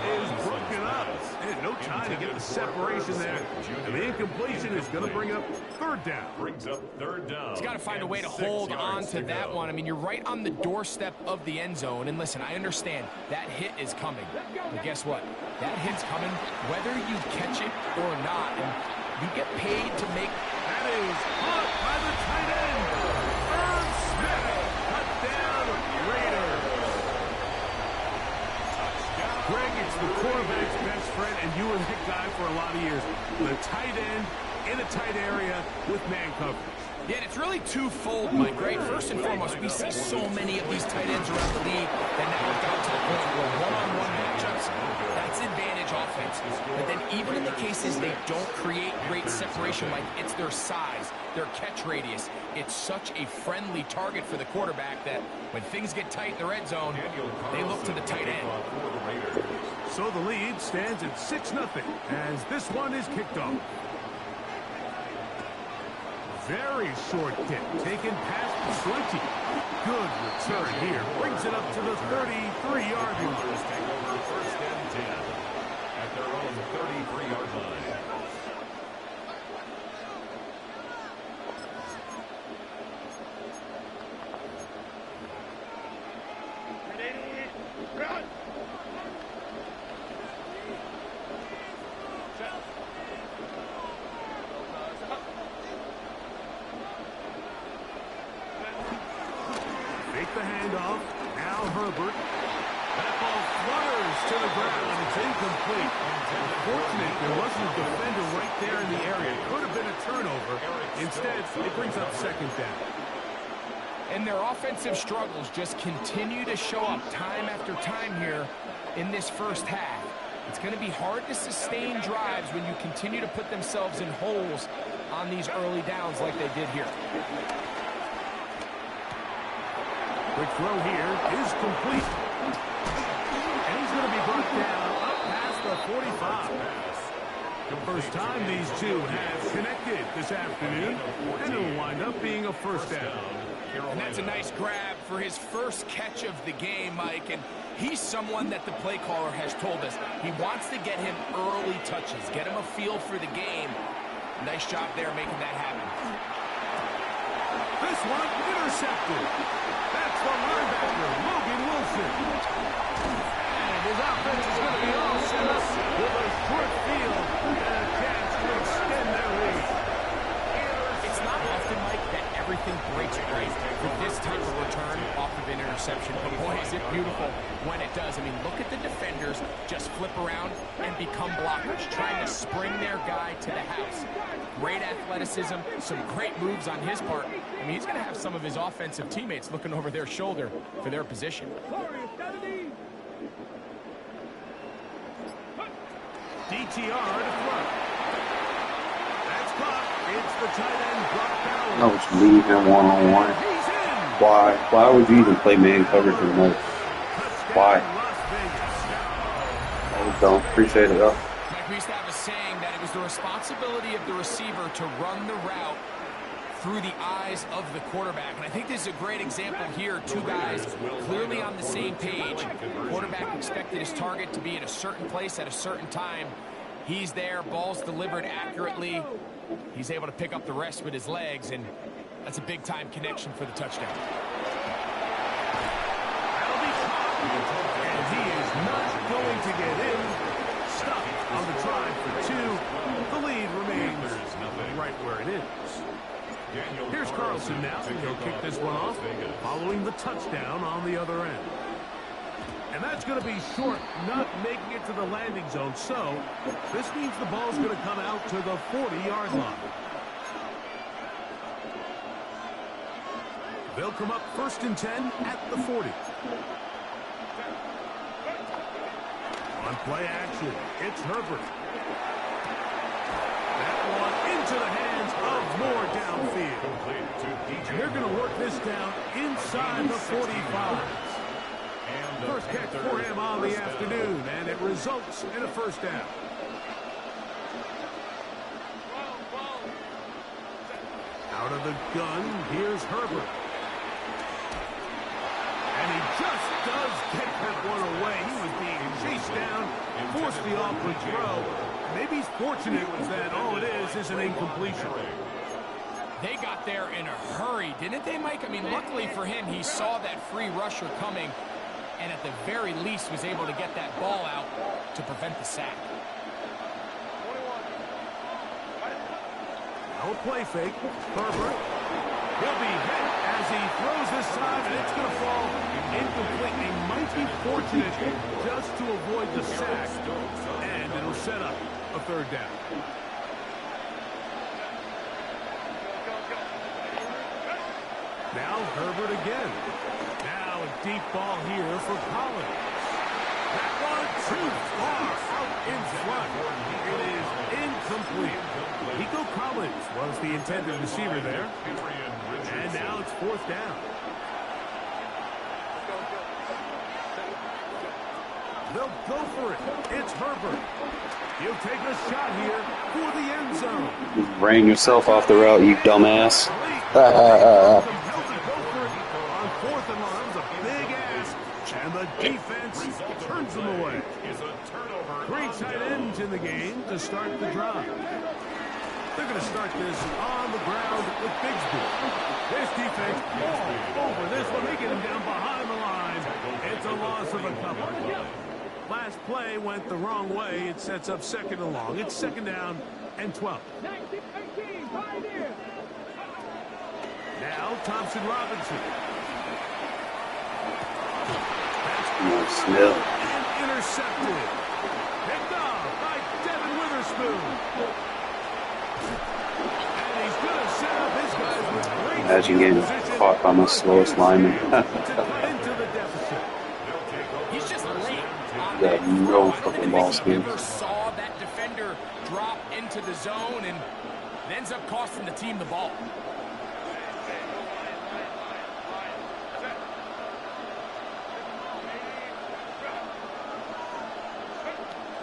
is broken up. And no time to get the separation there. And the incompletion is going to bring up third down. Brings up third down. He's got to find a way to hold on to that one. I mean, you're right on the doorstep of the end zone. And listen, I understand that hit is coming. But guess what? That hit's coming whether you catch it or not. And you get paid to make... That is caught by the tight end. Irv Smith. Touchdown, Raiders. Greg, it's the quarterback's best friend, and you were that guy for a lot of years. The tight end in a tight area with man coverage. Yeah, it's really twofold, Mike, right? First and foremost, we see so many of these tight ends around the league that now have gotten to the point where one-on-one matchups, that's advantage offense. But then even in the cases they don't create great separation, like it's their size, their catch radius, it's such a friendly target for the quarterback that when things get tight in the red zone, they look to the tight end. So the lead stands at 6-0 as this one is kicked off. Very short kick, taken past the 20. Good return here. Brings it up to the 33-yard line. Take over first and 10 at their own 33-yard line. Run! Fake the handoff. Now Herbert. That ball flutters to the ground. It's incomplete. Unfortunate there wasn't a defender right there in the area. It could have been a turnover. Instead, it brings up second down. And their offensive struggles just continue to show up time after time here in this first half. It's going to be hard to sustain drives when you continue to put themselves in holes on these early downs like they did here. Quick throw here is complete. And he's going to be brought down up past the 45. The first time these two have connected this afternoon, and it'll wind up being a first down. And that's a nice grab for his first catch of the game, Mike. And he's someone that the play caller has told us he wants to get him early touches, get him a feel for the game. Nice job there making that happen. This one intercepted. That's the linebacker, Logan Wilson. And his offense is going to be all set up with a short field and a chance to extend their lead. It's not often, Mike, that everything breaks right for this type of return off of an interception. But boy, is it beautiful when it does. I mean, look at the defenders just flip around and become blockers, trying to spring their guy to the house. Great athleticism, some great moves on his part. I mean, he's going to have some of his offensive teammates looking over their shoulder for their position. DTR to throw. That's caught. It's the tight end, Brock Bowers. No, just leave him one-on-one. He's in. Why? Why would you even play man coverage in the most? Why? Las Vegas. I don't appreciate it. Mike, we used to have a saying that it was the responsibility of the receiver to run the route through the eyes of the quarterback. And I think this is a great example here. Two guys clearly on the same page. Quarterback expected his target to be at a certain place at a certain time. He's there, ball's delivered accurately. He's able to pick up the rest with his legs, and that's a big-time connection for the touchdown. That'll be caught. And he is not going to get in. Stuck on the try for two. The lead remains right where it is. Here's Carlson now, and he'll kick this one off, following the touchdown on the other end. And that's going to be short, not making it to the landing zone. So this means the ball's going to come out to the 40-yard line. They'll come up first and 10 at the 40. On play action, it's Herbert. That one into the hands of Moore downfield. And they're going to work this down inside the 45. First catch for him on the afternoon, and it results in a first down. Out of the gun, here's Herbert. And he just does get the one away. He was being chased down, forced the awkward throw. Maybe he's fortunate that all it is an incompletion. They got there in a hurry, didn't they, Mike? I mean, luckily for him, he saw that free rusher coming, and at the very least was able to get that ball out to prevent the sack. No play fake. Herbert. He'll be hit as he throws this time, and it's going to fall incomplete. He might be fortunate just to avoid the sack, and it'll set up a third down. Now Herbert again. Now a deep ball here for Collins. That one too far out in front. It is incomplete. Nico Collins was the intended receiver there. And now it's fourth down. They'll go for it. It's Herbert. He'll take a shot here for the end zone. You ran yourself off the route, you dumbass. On fourth and long, a big ask, and the defense turns them away. Three tight ends in the game to start the drive. They're going to start this on the ground with Bigsby. This defense all over this one. They get him down behind the line. It's a loss of a couple. Last play went the wrong way. It sets up second and long. It's second down and 12. Now Thompson Robinson. Smith. Intercepted. Picked off by Devin Witherspoon. And he's going to set up his guys with great Imagine getting caught by my slowest lineman. to cut into the deficit. He's just late on Got that no throw. I don't fucking think ball he skills. ever saw that defender drop into the zone, and it ends up costing the team the ball.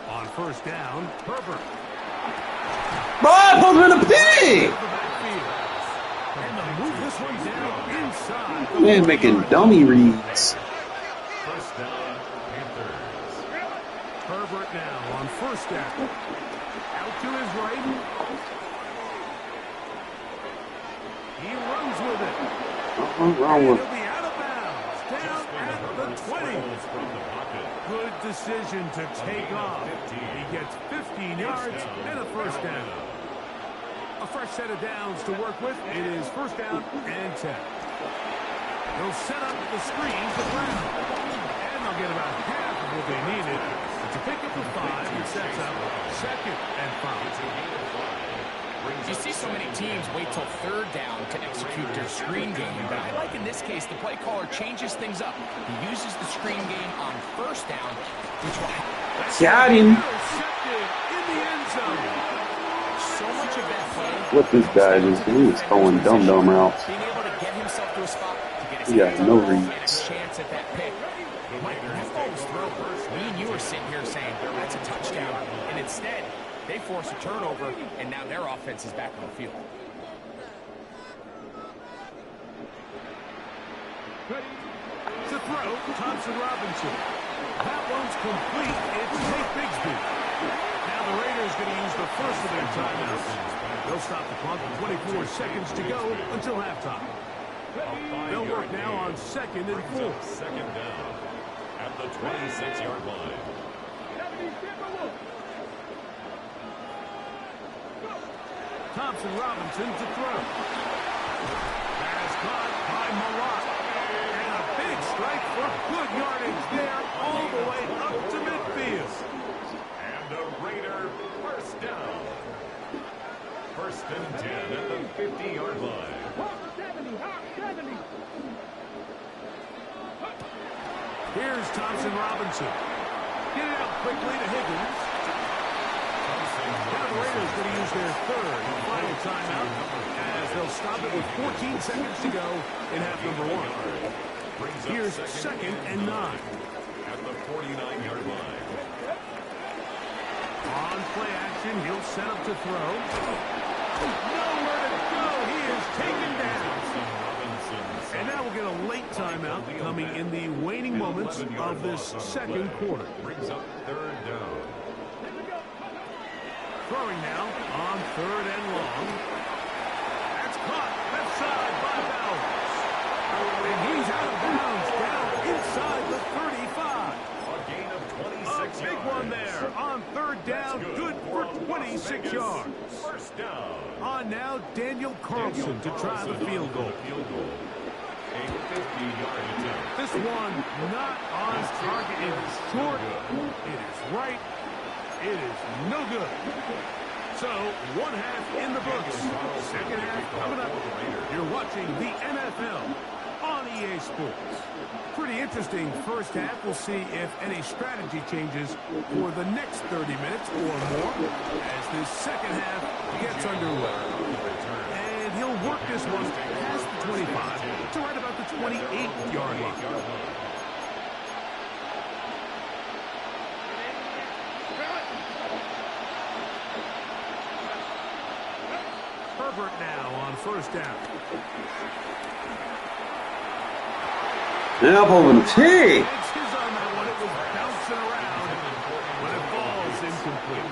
On first down, Herbert. Bob, put him in the pig! And they'll move this one down inside. Man, making dummy reads. First down, Panthers. Herbert now on first down. Out to his right. He runs with it. What's wrong And with he'll be out of bounds. Down at the 20. From the pocket. Good decision to take off. He gets 15 yards and a first down. A fresh set of downs to work with. It is first down and 10. They'll set up the screen to Brown. And they'll get about half of what they needed. To pick up the 5, it sets up second and 5. You see so many teams wait till third down to execute their screen game, but I like in this case the play caller changes things up. He uses the screen game on first down, which will have Got him. Intercepted in the end zone. so much of that play. What this guy just did? He was throwing dumb routes. Being able to get himself to a spot to get his He got hands on no the ball, get a reads. chance at that pick. Mike, that ball was thrown. Me and you were sitting here saying that's a touchdown, and instead they force a turnover, and now their offense is back on the field. To throw, Thompson Robinson. That one's complete. It's Nate Bigsby. Now the Raiders going to use the first of their timeouts. They'll stop the clock with 24 seconds to go until halftime. They'll work now on second and 4. Second down at the 26-yard line. Thompson Robinson to throw. Pass caught by Malott. And a big strike for good yardage there all the way up to midfield. And a Raider first down. First and 10 at the 50-yard line. Here's Thompson Robinson. Get it out quickly to Higgins. Now the Raiders going to use their third and final timeout as they'll stop it with 14 seconds to go in half number 1. Here's second and 9. At the 49-yard line. On play action, he'll set up to throw. Nowhere to go. He is taken down. And now Now we'll get a late timeout coming in the waning moments of this second quarter. Brings up third down. Throwing now on third and long. That's caught left side by Bowers. And he's out of bounds down inside the 35. A gain of A 26 big one there on third down. Good for 26 yards. First down. On now, Daniel Carlson to try the field goal. A 50-yard attempt. This one not on target. It is short. It is right. It is no good. So, one half in the books. Second half coming up. You're watching the NFL on EA Sports. Pretty interesting first half. We'll see if any strategy changes for the next 30 minutes or more as this second half gets underway. And he'll work this one past the 25 to right about the 28-yard line. Herbert now on first down. Up over the tee. It's his on that one. It was bouncing around, but it falls incomplete.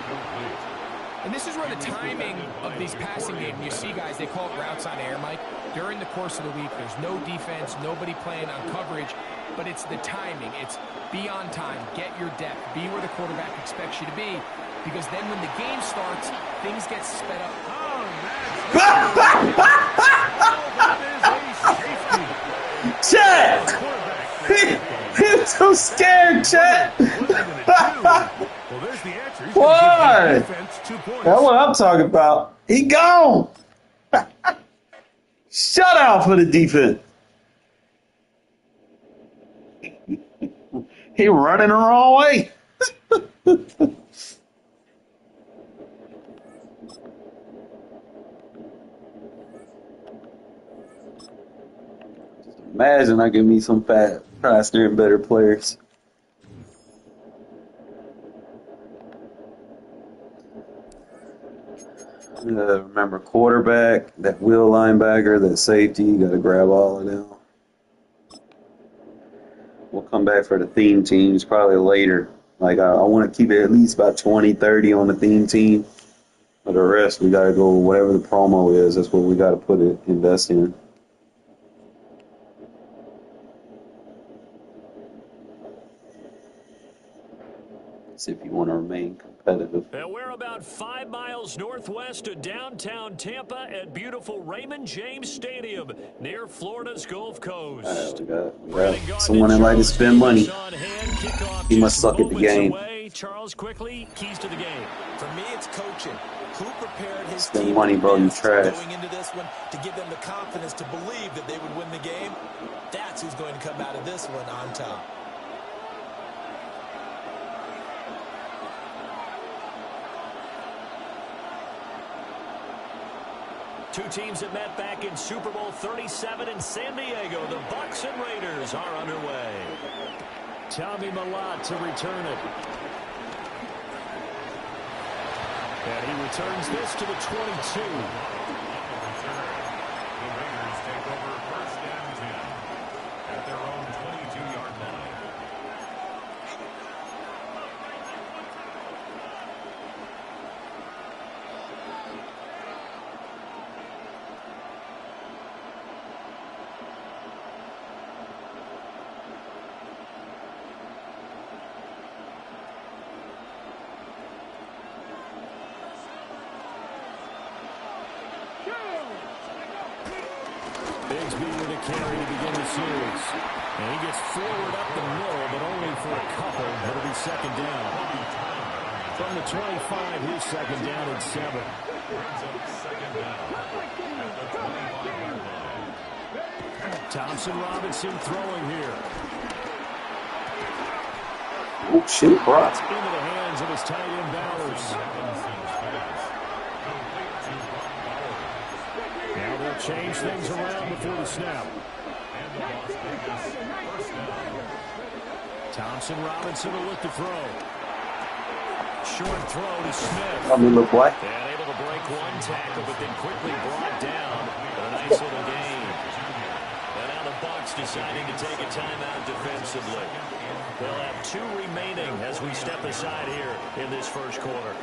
And this is where the timing of these passing games, you see guys, they call it routes on air, Mike. During the course of the week, there's no defense, nobody playing on coverage, but it's the timing. It's be on time, get your depth, be where the quarterback expects you to be, because then when the game starts, things get sped up. Chet! He was so scared, Chet! Why? That's what I'm talking about. He gone! Shut out for the defense. He running the wrong way. Imagine I could meet some faster and better players. Remember, quarterback, that wheel linebacker, that safety, you got to grab all of them. We'll come back for the theme teams probably later. Like, I want to keep it at least about 20, 30 on the theme team. For the rest, we got to go whatever the promo is. That's what we got to invest in. See if you want to remain competitive. And we're about 5 miles northwest of downtown Tampa at beautiful Raymond James Stadium near Florida's Gulf Coast. We got someone that like to spend money. He must suck at the game. Charles, quickly, keys to the game. For me, it's coaching. Who prepared his Spend team money, bro, you trash. going into this one to give them the confidence to believe that they would win the game? That's who's going to come out of this one on top. Two teams that met back in Super Bowl 37 in San Diego. The Bucs and Raiders are underway. Tommy Mellott to return it. And he returns this to the 22. The Raiders take over first and 10 at their own 22-yard line. Bigsby with a carry to begin the series. And he gets forward up the middle, but only for a couple. It'll be second down. From the 25, his second down at 7. Brings up second down at the 25-yard line. Thompson Robinson throwing here. Oh, shit, Brock. Into the hands of his tight end Bowers. Now they'll change things around before the snap. Thompson Robinson will look to throw. Short throw to Smith. Help me look black. And able to break one tackle, but then quickly brought down. But a nice little gain. And now the Bucs deciding to take a timeout defensively. They'll have 2 remaining as we step aside here in this first quarter.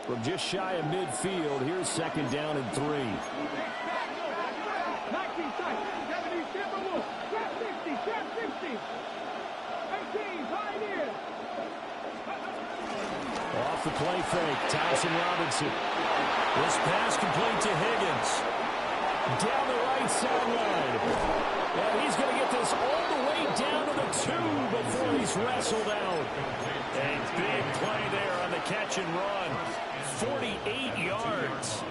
From just shy of midfield, here's 2nd down and 3. Off the play fake, Thompson Robinson. This pass complete to Higgins. Down the right sideline. And he's going to get this all the way down to the 2 before he's wrestled out. A big play there on the catch and run. 48 yards.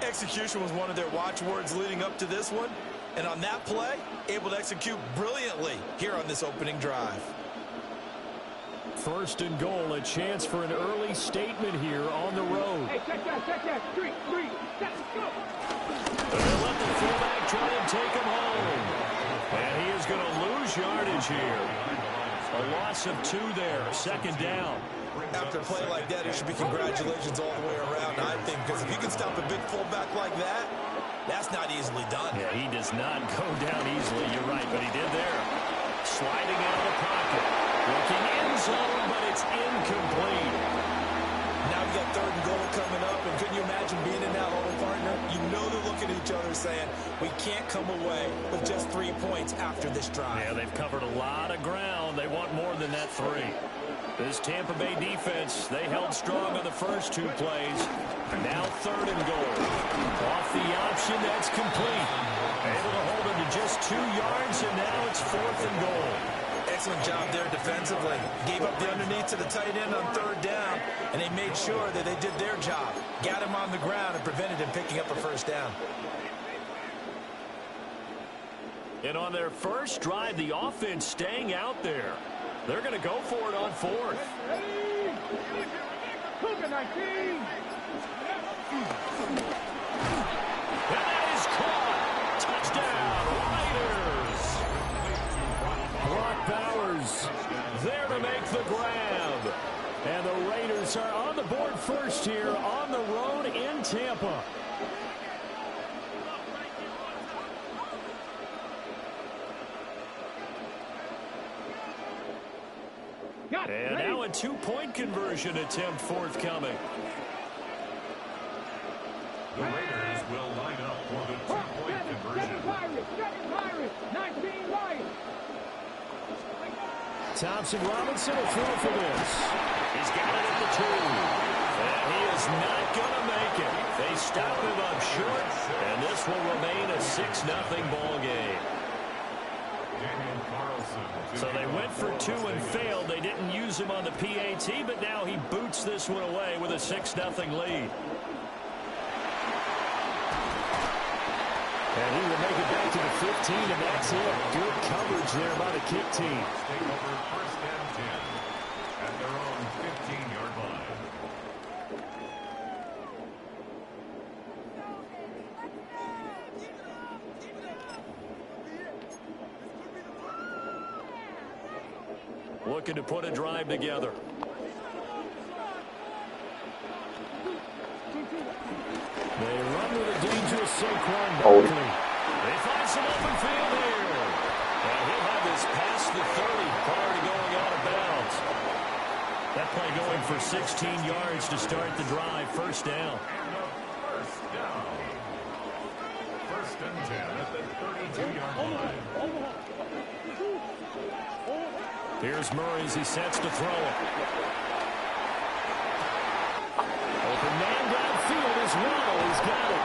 Execution was one of their watchwords leading up to this one. And on that play, able to execute brilliantly here on this opening drive. 1st and goal, a chance for an early statement here on the road. Hey, check that. 3, let's go. They'll let the fullback try and take him home. And he is going to lose yardage here. A loss of 2 there, 2nd down. After a play like that, it should be congratulations all the way around, I think, because if you can stop a big fullback like that, that's not easily done. Yeah, he does not go down easily, you're right, but he did there. Sliding out of the pocket. Looking end zone, but it's incomplete. Now you got 3rd and goal coming up, and couldn't you imagine being in that hole, partner? You know they're looking at each other saying, we can't come away with just 3 points after this drive. Yeah, they've covered a lot of ground. They want more than that 3. This Tampa Bay defense, they held strong on the first 2 plays. Now 3rd and goal. Off the option, that's complete. Able to hold him to just 2 yards, and now it's 4th and goal. Excellent job there defensively. Gave up the underneath to the tight end on 3rd down, and they made sure that they did their job. Got him on the ground and prevented him picking up a 1st down. And on their first drive, the offense staying out there. They're going to go for it on 4th. Cougar 19. And that is caught. Touchdown, Raiders. Brock Bowers there to make the grab. And the Raiders are on the board first here on the road in Tampa. And now a 2-point conversion attempt forthcoming. The Raiders will line up for the 2-point conversion. 19 right. Thompson Robinson will throw for this. He's got it at the 2. And he is not going to make it. They stop him up short, and this will remain a 6-0 ball game. So they went for 2 and failed. They didn't use him on the PAT, but now he boots this one away with a 6-0 lead. And he will make it back to the 15, and that's it. Good coverage there by the kick team. Take over 1st and 10 at their own 15-yard line. Looking to put a drive together. They run with a dangerous Saquon Barkley. They find some open field here. And he'll have this past the 30 prior to going out of bounds. That play going for 16 yards to start the drive. 1st down. And a 1st down. 1st and 10 at the 32-yard line. Here's Murray as he sets to throw it. Open man downfield is Waddle. He's got it.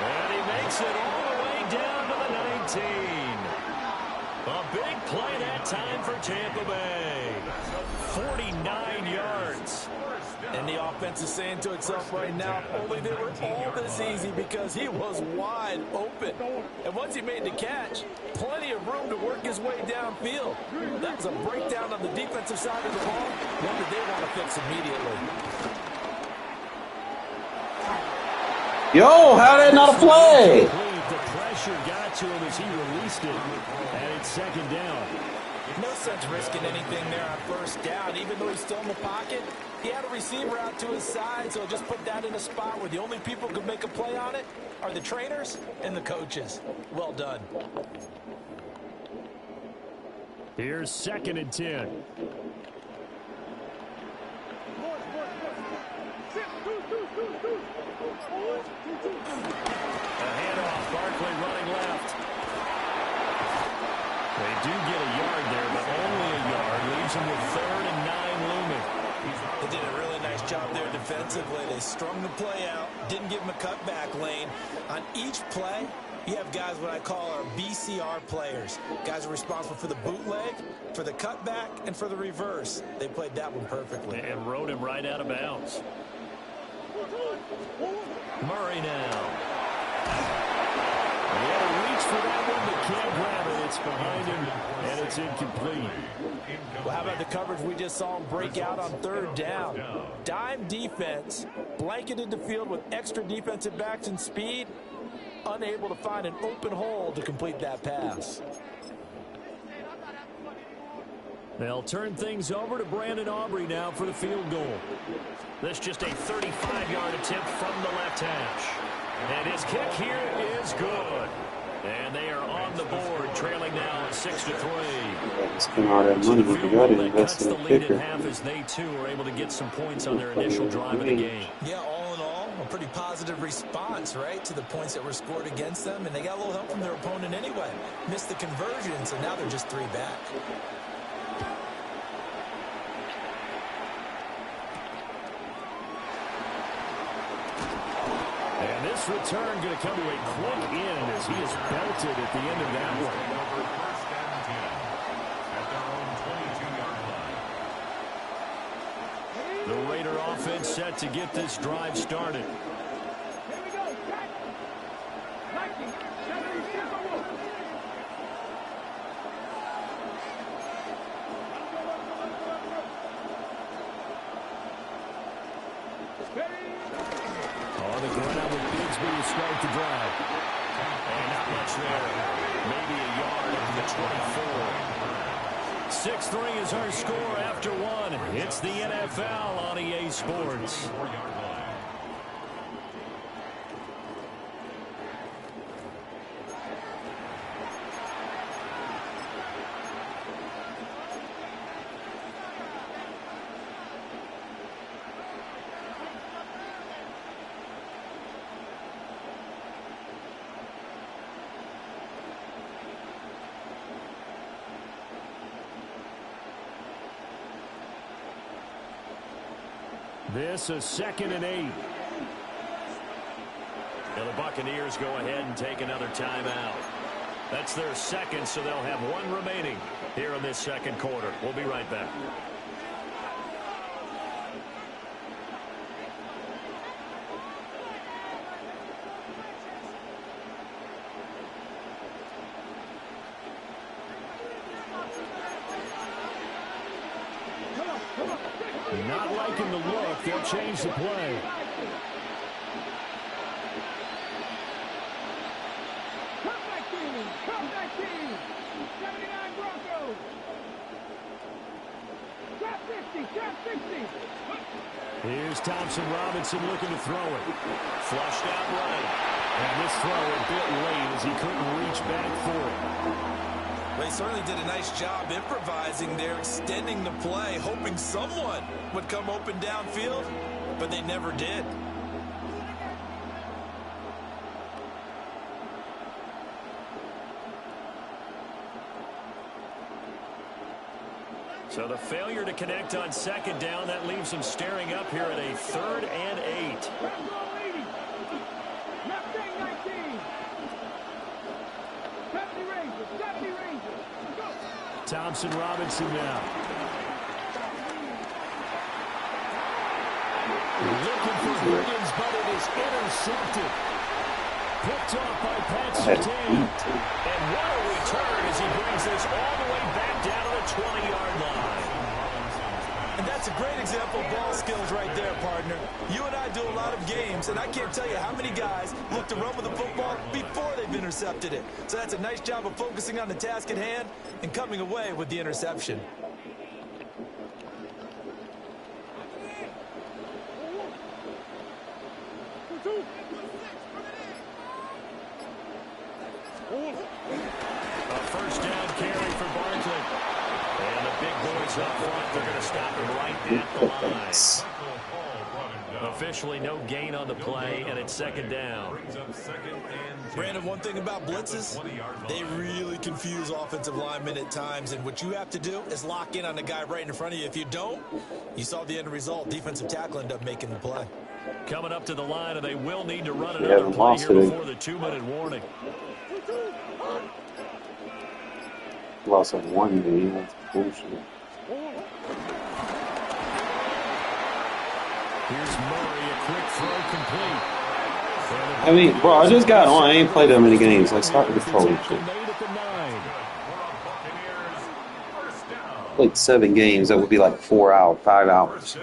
And he makes it all the way down to the 19. A big play that time for Tampa Bay. 49 yards. And the offense is saying to itself right now, if only they were all this easy, because he was wide open. And once he made the catch, plenty of room to work his way downfield. That was a breakdown on the defensive side of the ball, one that they want to fix immediately. Yo, how did not a play? The pressure got to him as he released it. And it on second down. No sense risking anything there on first down. Even though he's still in the pocket, he had a receiver out to his side, so just put that in a spot where the only people who could make a play on it are the trainers and the coaches. Well done. Here's 2nd and 10. A handoff, Barkley running left. They do get a yard there, but only a yard. Leaves them with 3rd and 9 looming. They did a really nice job there defensively. They strung the play out, didn't give him a cutback lane. On each play, you have guys what I call our BCR players. Guys are responsible for the bootleg, for the cutback, and for the reverse. They played that one perfectly. And rode him right out of bounds. Murray now. He had a reach for that one, but can't grab it. It's behind him, and it's incomplete. Well, how about the coverage we just saw him break out on 3rd down? Dime defense, blanketed the field with extra defensive backs and speed, unable to find an open hole to complete that pass. They'll turn things over to Brandon Aubrey now for the field goal. This just a 35-yard attempt from the left hash. And his kick here is good. And they are on the board, trailing now 6-3. Spend all that money, but you got to invest in a kicker. Half as they too are able to get some points on their initial drive of the game. Yeah, all in all, a pretty positive response, right, to the points that were scored against them. And they got a little help from their opponent anyway. Missed the conversion, so now they're just 3 back. And this return going to come to a quick end as he is belted at the end of that one. First and 10 at their own 22-yard line. The Raider offense set to get this drive started. Here we go, Jack. Nike, 76. On the ground with Bigsby to start the drive. And not much there. Maybe a yard up to the 24. 6-3 is our score after 1. It's the NFL on EA Sports. This is 2nd and 8. And the Buccaneers go ahead and take another timeout. That's their second, so they'll have 1 remaining here in this second quarter. We'll be right back. Not liking the look. They'll change the play. Comeback team. 79 Broncos. Trap 50. Trap 60. Here's Thompson Robinson looking to throw it. Flushed out right. And this throw a bit late as he couldn't reach back for it. They certainly did a nice job improvising there, extending the play, hoping someone would come open downfield, but they never did. So the failure to connect on second down, that leaves them staring up here at a 3rd and 8. Left wing 19. 70 Rangers. 70 Rangers. Go. Thompson Robinson now. Looking for Higgins, but it is intercepted. Picked off by Pat Surtain. And what a return as he brings this all the way back down to the 20-yard line. And that's That's a great example of ball skills right there, partner. You and I do a lot of games, and I can't tell you how many guys look to run with the football before they've intercepted it. So that's a nice job of focusing on the task at hand and coming away with the interception. A first down carry for Barkley. And the big boys up front, they're going to stop him right at the line. Officially no gain on the play, and it's second down. Brandon, one thing about blitzes, they really confuse offensive linemen at times, and what you have to do is lock in on the guy right in front of you. If you don't, you saw the end result. Defensive tackle ended up making the play. Coming up to the line, and they will need to run another play here before the 2-minute warning. Lost like one game. That's bullshit. Here's Murray, a quick throw complete. I mean, bro, I just got on. I ain't played that many games. Like, start controlling shit. Played 7 games. That would be like 4 hours, 5 hours.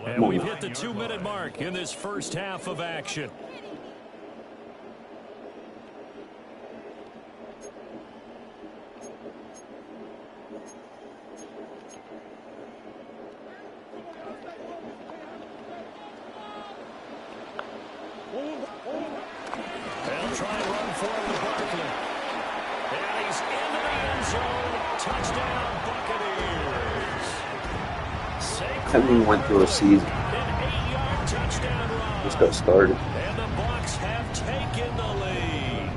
And we've hit the 2-minute mark in this first half of action. They'll try and run for it with Barkley. And he's into the end zone. Touchdown, Buccaneers. Haven't went through a season. An 8-yard touchdown run. Just got started. And the Bucs have taken the lead.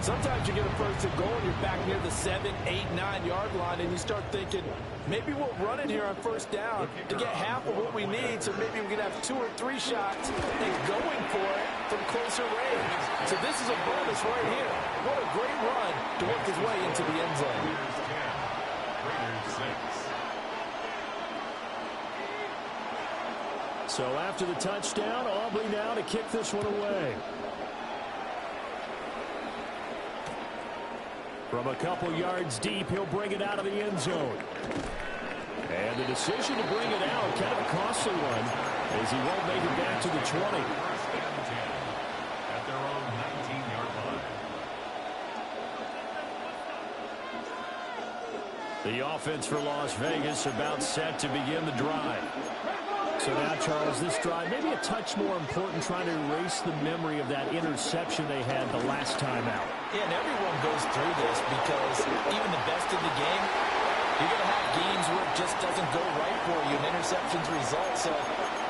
Sometimes you get a first and goal and you're back near the 7, 8, 9-yard line, and you start thinking, maybe we'll run it here on first down to get half of what we need, so maybe we can have 2 or 3 shots and going for it from closer range. So this is a bonus right here. What a great run to work his way into the end zone. So after the touchdown, Aubrey now to kick this one away. From a couple yards deep, he'll bring it out of the end zone. And the decision to bring it out, kind of a costly one, as he won't make it back to the 20. At their own 19-yard line. The offense for Las Vegas about set to begin the drive. So now, Charles, this drive maybe a touch more important, trying to erase the memory of that interception they had the last time out. Yeah, and everyone goes through this because even the best in the game, you're going to have games where it just doesn't go right for you, and interceptions result. So,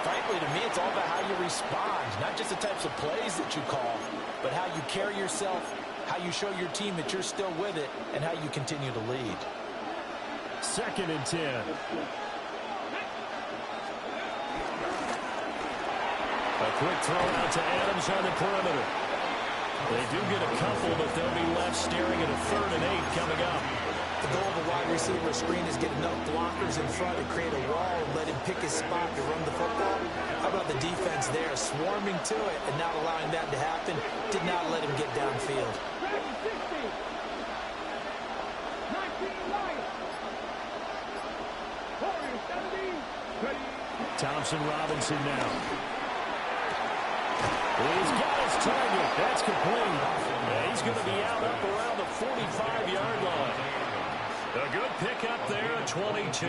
frankly, to me, it's all about how you respond, not just the types of plays that you call, but how you carry yourself, how you show your team that you're still with it, and how you continue to lead. 2nd and 10. A quick throw out to Adams on the perimeter. They do get a couple, but they'll be left staring at a 3rd and 8 coming up. The goal of a wide receiver screen is get enough blockers in front to create a wall and let him pick his spot to run the football. How about the defense there, swarming to it and not allowing that to happen? Did not let him get downfield. Thompson Robinson now. He's got his target. That's complete. And he's going to be out up around the 45-yard line. A good pickup there at 22.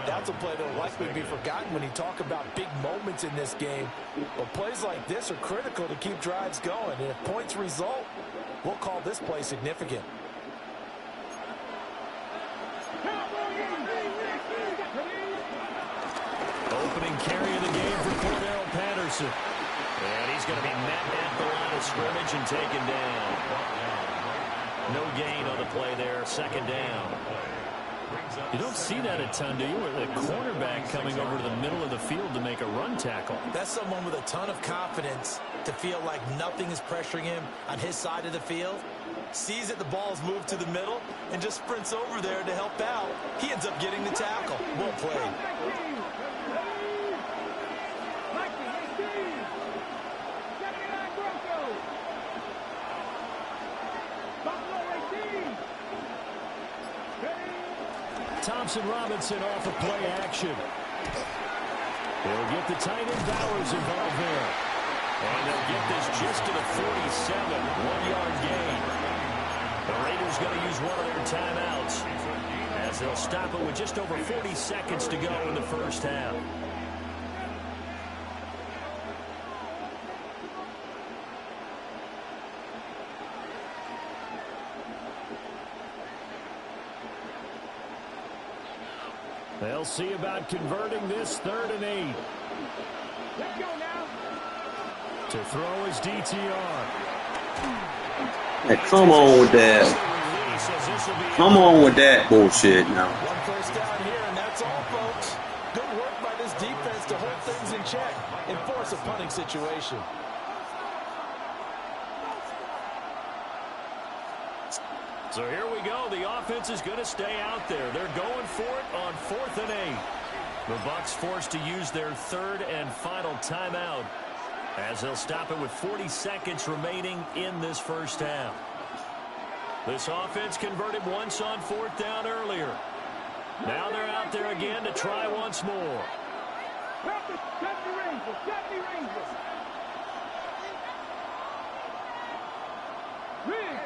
That's a play that will likely be forgotten when you talk about big moments in this game. But plays like this are critical to keep drives going. And if points result, we'll call this play significant. Opening carry of the game for Cordell Patterson. And he's going to be met at the line of scrimmage and taken down. No gain on the play there, 2nd down. You don't see that a ton, do you? With a cornerback coming over to the middle of the field to make a run tackle. That's someone with a ton of confidence to feel like nothing is pressuring him on his side of the field. Sees that the ball's moved to the middle and just sprints over there to help out. He ends up getting the tackle. Well played. Thompson Robinson off of play action. They'll get the tight end Bowers involved there. And they'll get this just to the 47, 1-yard gain. The Raiders going to use one of their timeouts as they'll stop it with just over 40 seconds to go in the first half. They'll see about converting this 3rd and 8. Let's go now. To throw his DTR. Hey, come on with that. Come on with that bullshit now. One first down here, and that's all, folks. Good work by this defense to hold things in check and force a punting situation. So here we go. The offense is going to stay out there. They're going for it on 4th and 8. The Bucs forced to use their 3rd and final timeout as they'll stop it with 40 seconds remaining in this first half. This offense converted once on 4th down earlier. Now they're out there again to try once more. Got the Rangers. Got the Rangers. Rig.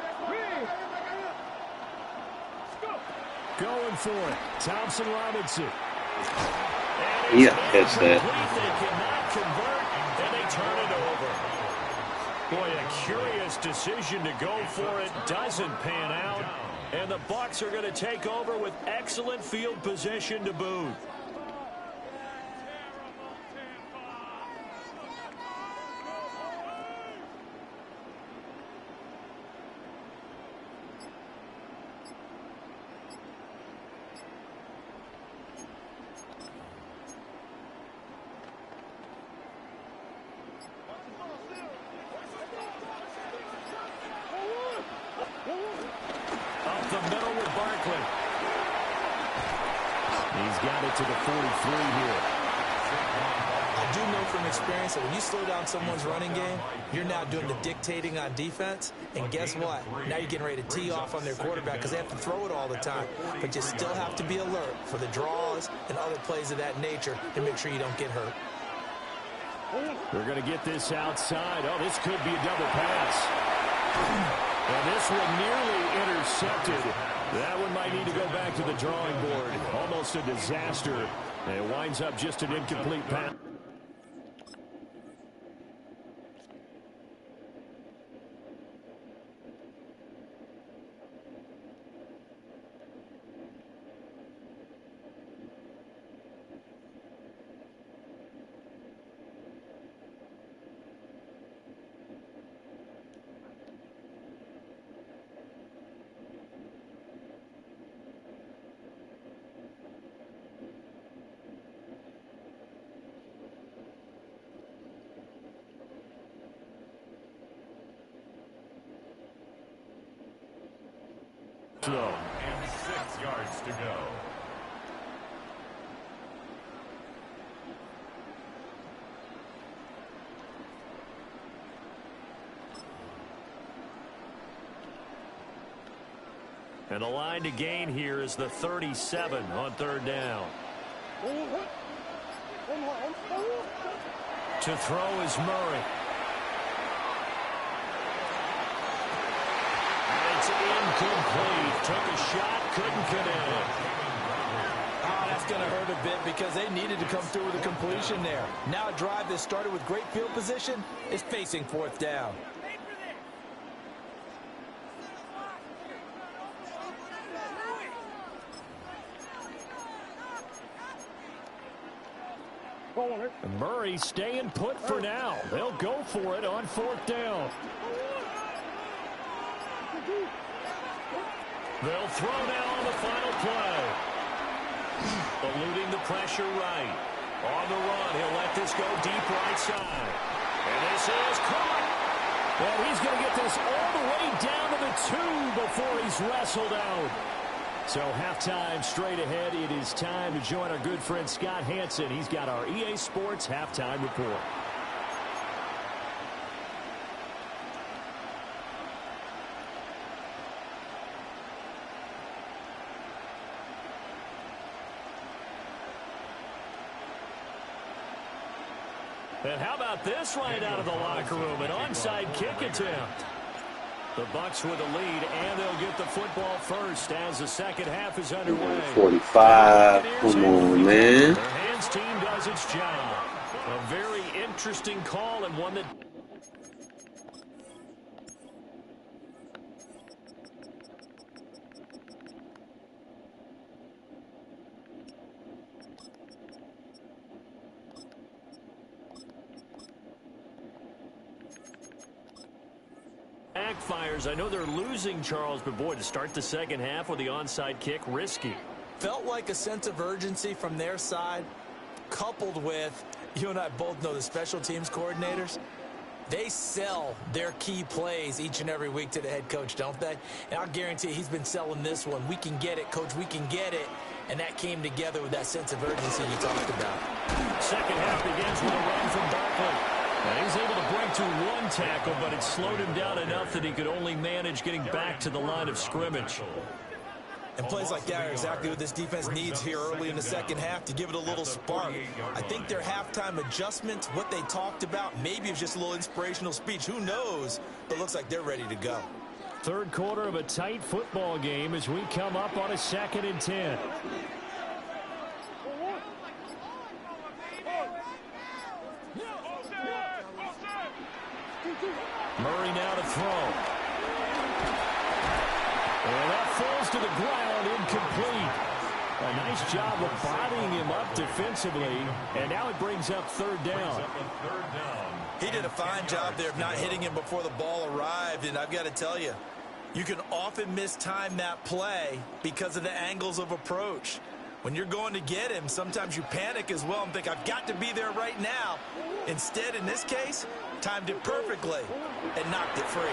Going for it. Thompson Robinson. Yeah, that's that. They cannot convert, and they turn it over. Boy, a curious decision to go for it doesn't pan out, and the Bucs are going to take over with excellent field position to boot. Up the middle with Barkley. He's got it to the 43 here. I do know from experience that when you slow down someone's running game, you're now doing the dictating on defense. And guess what? Now you're getting ready to tee off on their quarterback because they have to throw it all the time. But you still have to be alert for the draws and other plays of that nature to make sure you don't get hurt. They're going to get this outside. Oh, this could be a double pass. And this one nearly intercepted. That one might need to go back to the drawing board. Almost a disaster. And it winds up just an incomplete pass. And 6 yards to go. And the line to gain here is the 37 on 3rd down. To throw is Murray. It's incomplete. Took a shot, couldn't connect. Oh, that's going to hurt a bit because they needed to come through with a completion there. Now a drive that started with great field position is facing 4th down. And Murray staying put for now. They'll go for it on 4th down. They'll throw now on the final play. Eluding the pressure right. On the run, he'll let this go deep right side. And this is caught. And he's going to get this all the way down to the 2 before he's wrestled out. So halftime straight ahead. It is time to join our good friend Scott Hansen. He's got our EA Sports halftime report. And how about this right out of the locker room? An onside kick attempt. The Bucks with the lead, and they'll get the football first as the second half is underway. 45. Come on, man. Their hands team does its job. A very interesting call and one that... Backfires. I know they're losing, Charles, but boy, to start the second half with the onside kick, risky. Felt like a sense of urgency from their side, coupled with, you and I both know the special teams coordinators, they sell their key plays each and every week to the head coach, don't they? And I'll guarantee he's been selling this one. We can get it, coach, we can get it. And that came together with that sense of urgency you talked about. Second half begins with a run from Barkley. And he's able to break through one tackle, but it slowed him down enough that he could only manage getting back to the line of scrimmage. And plays like that are exactly what this defense needs here early in the second half to give it a little spark. I think their halftime adjustments, what they talked about, maybe it's just a little inspirational speech. Who knows? But it looks like they're ready to go. Third quarter of a tight football game as we come up on a 2nd and 10. Murray now to throw. And that falls to the ground, incomplete. A nice job of bodying him up defensively, and now it brings up third down. He did a fine job there of not hitting him before the ball arrived, and I've got to tell you, you can often mistime that play because of the angles of approach. When you're going to get him, sometimes you panic as well and think, I've got to be there right now. Instead, in this case, timed it perfectly and knocked it free.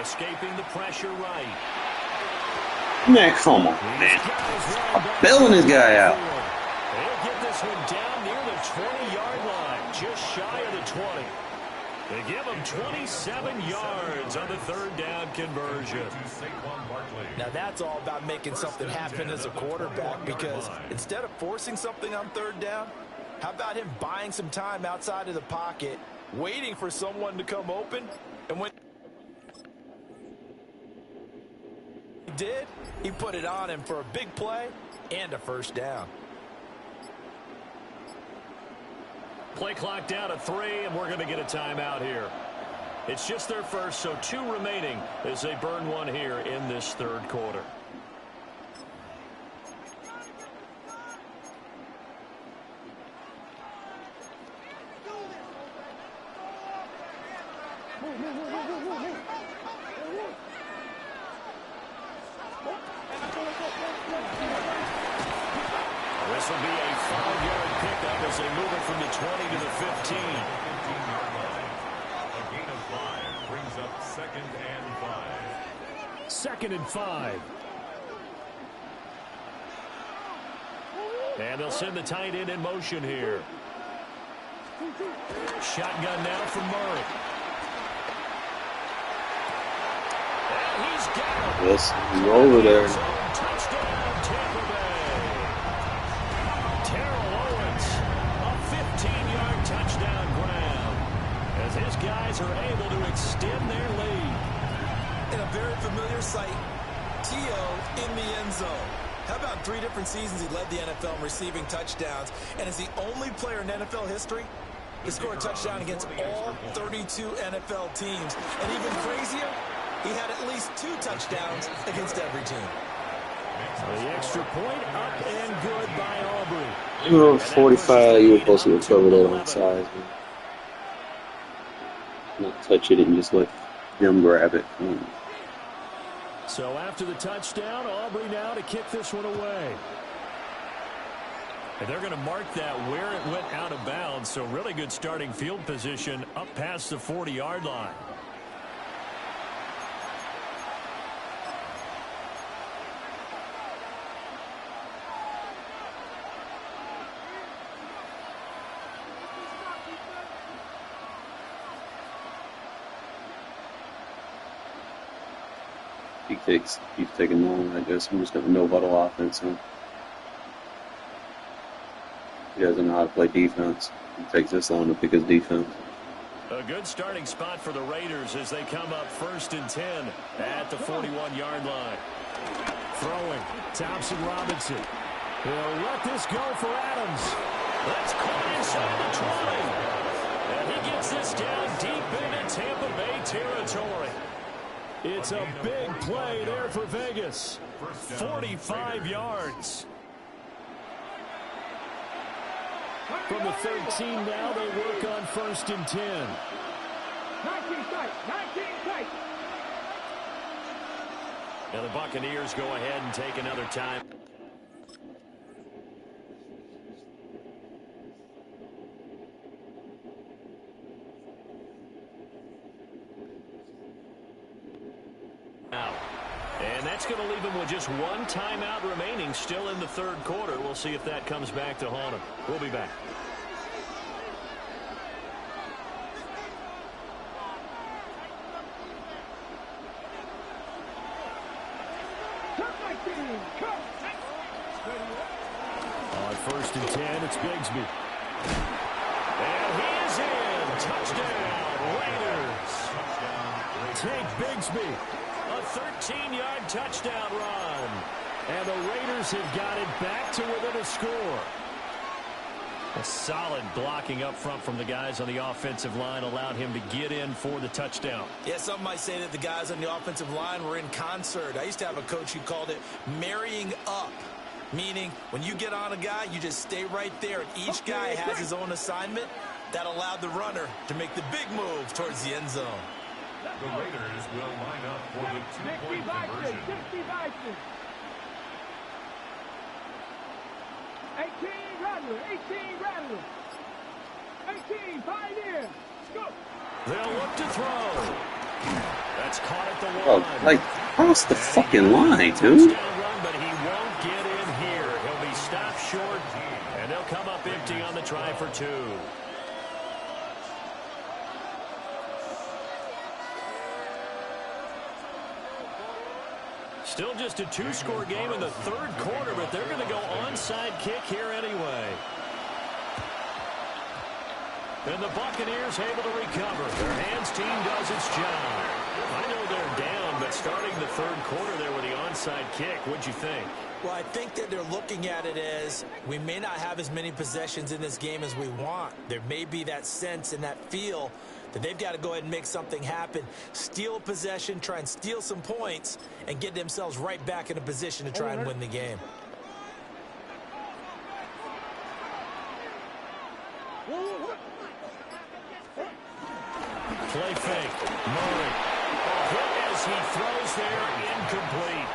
Escaping the pressure right. Man, come on, man. I'm bailing this guy out. They'll get this one down near the 20-yard line, just shy of the 20. They give him 27 yards on the third down conversion. Now that's all about making something happen as a quarterback, because instead of forcing something on third down, how about him buying some time outside of the pocket, waiting for someone to come open, and when he did, he put it on him for a big play and a first down. Play clock down to 3, and we're going to get a timeout here. It's just their first, so 2 remaining as they burn one here in this third quarter. This will be a 5-yard pickup as they move it from the 20 to the 15. A gain of 5 brings up 2nd and 5. 2nd and 5. And they'll send the tight end in motion here. Shotgun now from Murray. And he's got it. Yes, he's over there. Touchdown, Tampa Bay. Terrell Owens, a 15-yard touchdown grab, as his guys are able to extend their lead. In a very familiar sight, T.O. in the end zone. How about 3 different seasons he led the NFL in receiving touchdowns, and is the only player in NFL history to score a touchdown against all 32 NFL teams. And even crazier, he had at least 2 touchdowns against every team. The extra point up and good by Aubrey. You were 45, you were supposed to recover that on size. Not touch it and just let him grab it. So after the touchdown, Aubrey now to kick this one away. And they're going to mark that where it went out of bounds. So really good starting field position up past the 40-yard line. Keeps taking long like this. I'm just going to no huddle offense. Huh? He doesn't know how to play defense. It takes this long to pick his defense. A good starting spot for the Raiders as they come up 1st and 10 at the 41-yard line. Throwing. Thompson Robinson. He'll let this go for Adams. That's caught inside the 20. And he gets this down deep into Tampa Bay territory. It's a big play there for Vegas. 45 yards. From the 13 now, they work on 1st and 10. 19 tight, 19 tight. Now the Buccaneers go ahead and take another time. And that's going to leave him with just one timeout remaining still in the 3rd quarter. We'll see if that comes back to haunt him. We'll be back. On 1st and 10, it's Bigsby. And he is in. Touchdown, Raiders. Take Bigsby. A 13-yard touchdown run. And the Raiders have got it back to within a score. A solid blocking up front from the guys on the offensive line allowed him to get in for the touchdown. Yeah, some might say that the guys on the offensive line were in concert. I used to have a coach who called it marrying up, meaning when you get on a guy, you just stay right there, and each guy has his own assignment. That allowed the runner to make the big move towards the end zone. The Raiders will line up for the two-point conversion. 18 Rattler, 18 Rattler. 18, Pioneer. Go. They'll look to throw. That's caught at the Oh, line. like, cross the fucking line, dude. Touchdown run, but he won't get in here. He'll be stopped short, and they'll come up empty on the try for 2. Still just a 2-score game in the 3rd quarter, but they're going to go onside kick here anyway. And the Buccaneers able to recover. Their hands team does its job. I know they're down, but starting the 3rd quarter there with the onside kick, what'd you think? Well, I think that they're looking at it as we may not have as many possessions in this game as we want. There may be that sense and that feel that they've got to go ahead and make something happen, steal a possession, try and steal some points, and get themselves right back in a position to try and win the game. Play fake. Murray. Hit as he throws there, incomplete.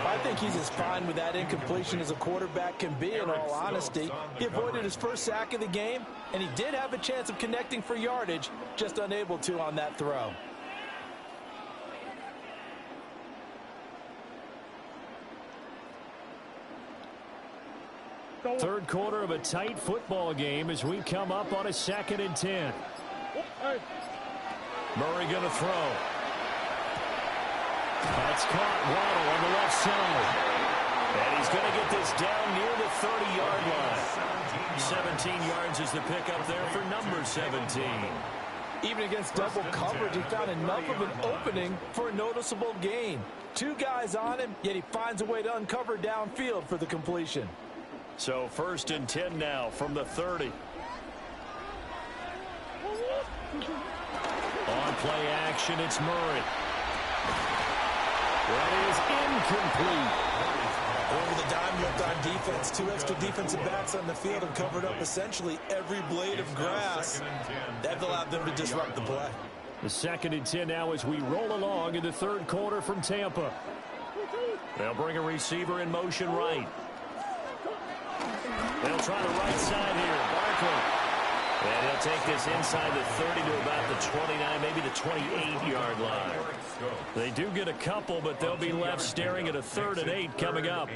I think he's as fine with that incompletion as a quarterback can be, in all honesty. He avoided his first sack of the game, and he did have a chance of connecting for yardage, just unable to on that throw. Third quarter of a tight football game as we come up on a 2nd and 10. Murray going to throw. That's caught. Waddle on the left side. And he's going to get this down near the 30-yard line. 17 yards is the pickup there for number 17. Even against double coverage, he found enough of an opening for a noticeable gain. 2 guys on him, yet he finds a way to uncover downfield for the completion. So 1st and 10 now from the 30. On play action, it's Murray. That is incomplete. Over the dime looked on defense. 2 extra defensive backs on the field and covered up essentially every blade of grass. That allowed them to disrupt the play. The 2nd and 10 now as we roll along in the 3rd quarter from Tampa. They'll bring a receiver in motion right. They'll try the right side here. Barkley. And he'll take this inside the 30 to about the 29, maybe the 28-yard line. They do get a couple, but they'll be left staring at a 3rd and 8 coming up.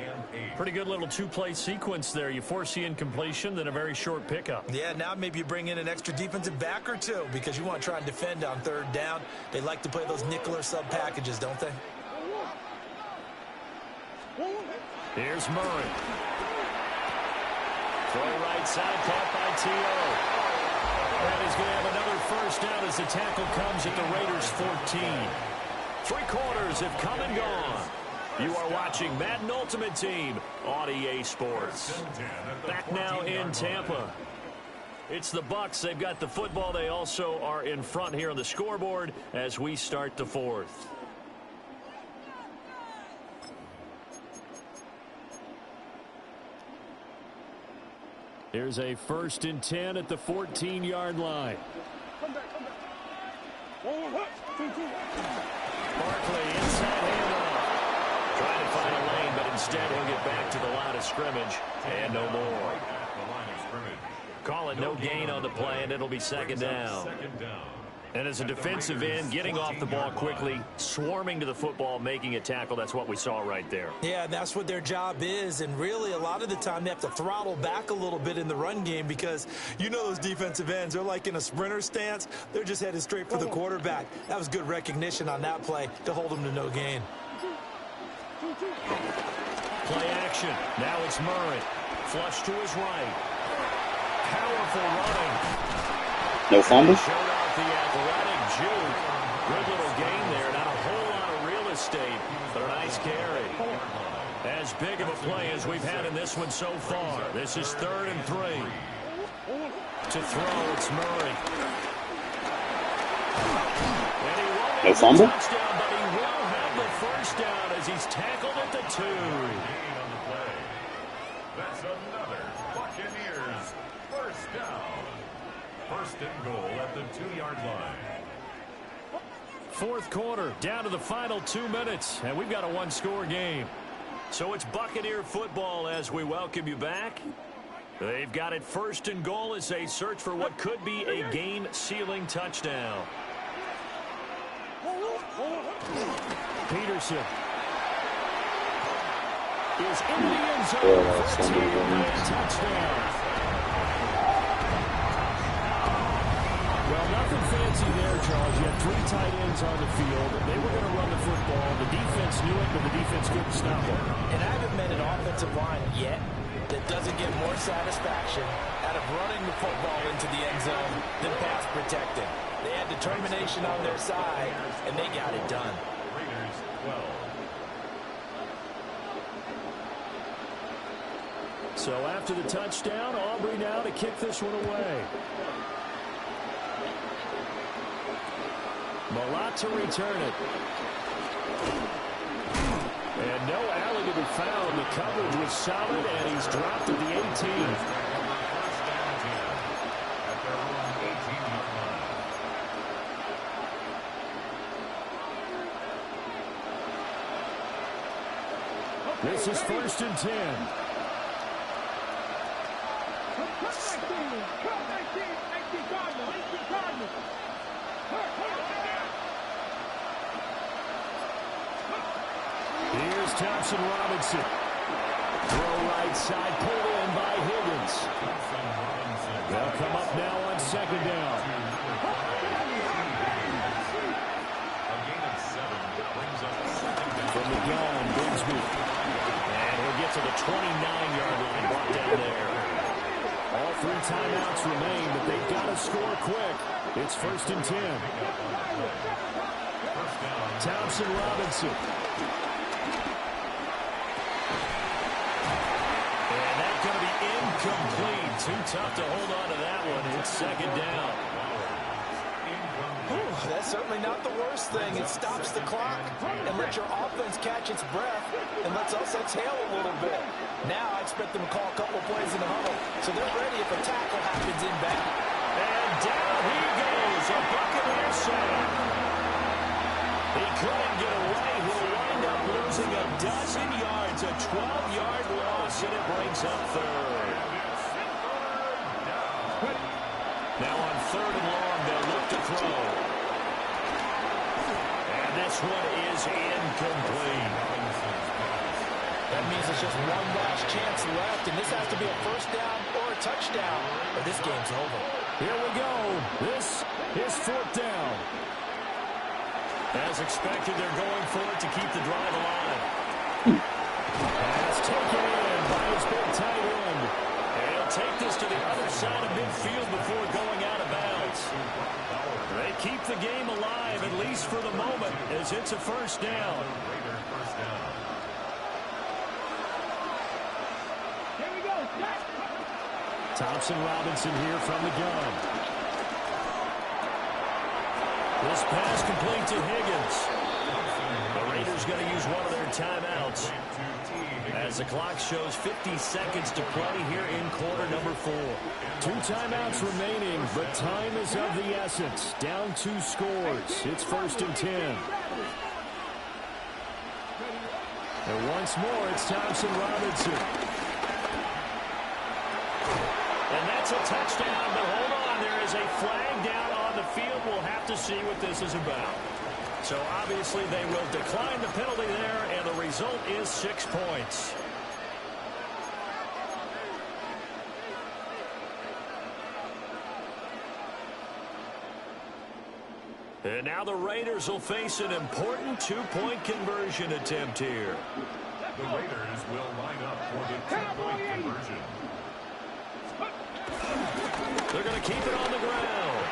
Pretty good little 2-play sequence there. You force the incompletion, then a very short pickup. Yeah, now maybe you bring in an extra defensive back or 2 because you want to try and defend on 3rd down. They like to play those nickel or sub packages, don't they? Here's Murray. Throw right side, caught by T.O. And he's going to have another first down as the tackle comes at the Raiders' 14. 3 quarters have come and gone. You are watching Madden Ultimate Team on EA Sports. Back now in Tampa. It's the Bucs. They've got the football. They also are in front here on the scoreboard as we start the 4th. Here's a 1st and 10 at the 14-yard line. Barkley inside handoff. Trying to find a lane, but instead he'll get back to the line of scrimmage. And no more. Call it no gain on the play, and it'll be 2nd down. And as a defensive end, getting off the ball quickly, swarming to the football, making a tackle, that's what we saw right there. Yeah, that's what their job is. And really, a lot of the time, they have to throttle back a little bit in the run game because you know those defensive ends, they're like in a sprinter stance. They're just headed straight for the quarterback. That was good recognition on that play to hold them to no gain. Play action. Now it's Murray. Flush to his right. Powerful running. No fumble? Showed off the athletic juke. Good little gain there. Not a whole lot of real estate, but a nice carry. As big of a play as we've had in this one so far. This is 3rd and 3. To throw, it's Murray. And he won't No fumble? touchdown, but he will have the first down as he's tackled at the 2. That's another Buccaneers first down. 1st and goal at the 2-yard line. 4th quarter, down to the final 2 minutes, and we've got a 1-score game. So it's Buccaneer football as we welcome you back. They've got it 1st and goal as they search for what could be a game-sealing touchdown. Peterson is in the end zone. Touchdown. Well, nothing fancy there, Charles. You had 3 tight ends on the field. They were going to run the football. The defense knew it, but the defense couldn't stop it. And I haven't met an offensive line yet that doesn't get more satisfaction out of running the football into the end zone than pass protecting. They had determination on their side, and they got it done. Raiders 12. So after the touchdown, Aubrey now to kick this one away. Malott to return it. And no alley to be found. The coverage was solid, and he's dropped at the 18. First down 10 at their own 18-yard line. This is 1st and 10. Here's Thompson Robinson. Throw right side, pulled in by Higgins. They'll come up now on 2nd down. A gain of 7 brings up 2nd down. From the gun, Bigsby. And he'll get to the 29-yard line, brought down there. All 3 timeouts remain, but they've got to score quick. It's 1st and 10. Thompson Robinson. And that's going to be incomplete. Too tough to hold on to that one. It's 2nd down. That's certainly not the worst thing. It stops the clock and lets your offense catch its breath and lets us exhale a little bit. Now I expect them to call a couple of plays in the huddle so they're ready if a tackle happens in back. And down he goes. A Buccaneer sack. He couldn't get away. He'll wind up losing a dozen yards. A 12-yard loss, and it brings up 3rd. Now on 3rd and long, they'll look to throw. And this one is incomplete. That means it's just one last chance left, and this has to be a first down or a touchdown, or this game's over. Here we go. This is 4th down. As expected, they're going for it to keep the drive alive. Pass taken in by his big tight end. And he'll take side of midfield before going out of bounds. They keep the game alive, at least for the moment, as it's a first down. Here we go. Thompson Robinson here from the gun. This pass complete to Higgins. The Raiders going to use one of their timeouts as the clock shows 50 seconds to play here in quarter number 4. 2 timeouts remaining, but time is of the essence. Down 2 scores. It's 1st and 10. And once more, it's Thompson Robinson. And that's a touchdown, but hold on. There is a flag down on the field. We'll have to see what this is about. So obviously they will decline the penalty there, and the result is 6 points. And now the Raiders will face an important 2-point conversion attempt here. The Raiders will line up for the 2-point conversion. They're going to keep it on the ground.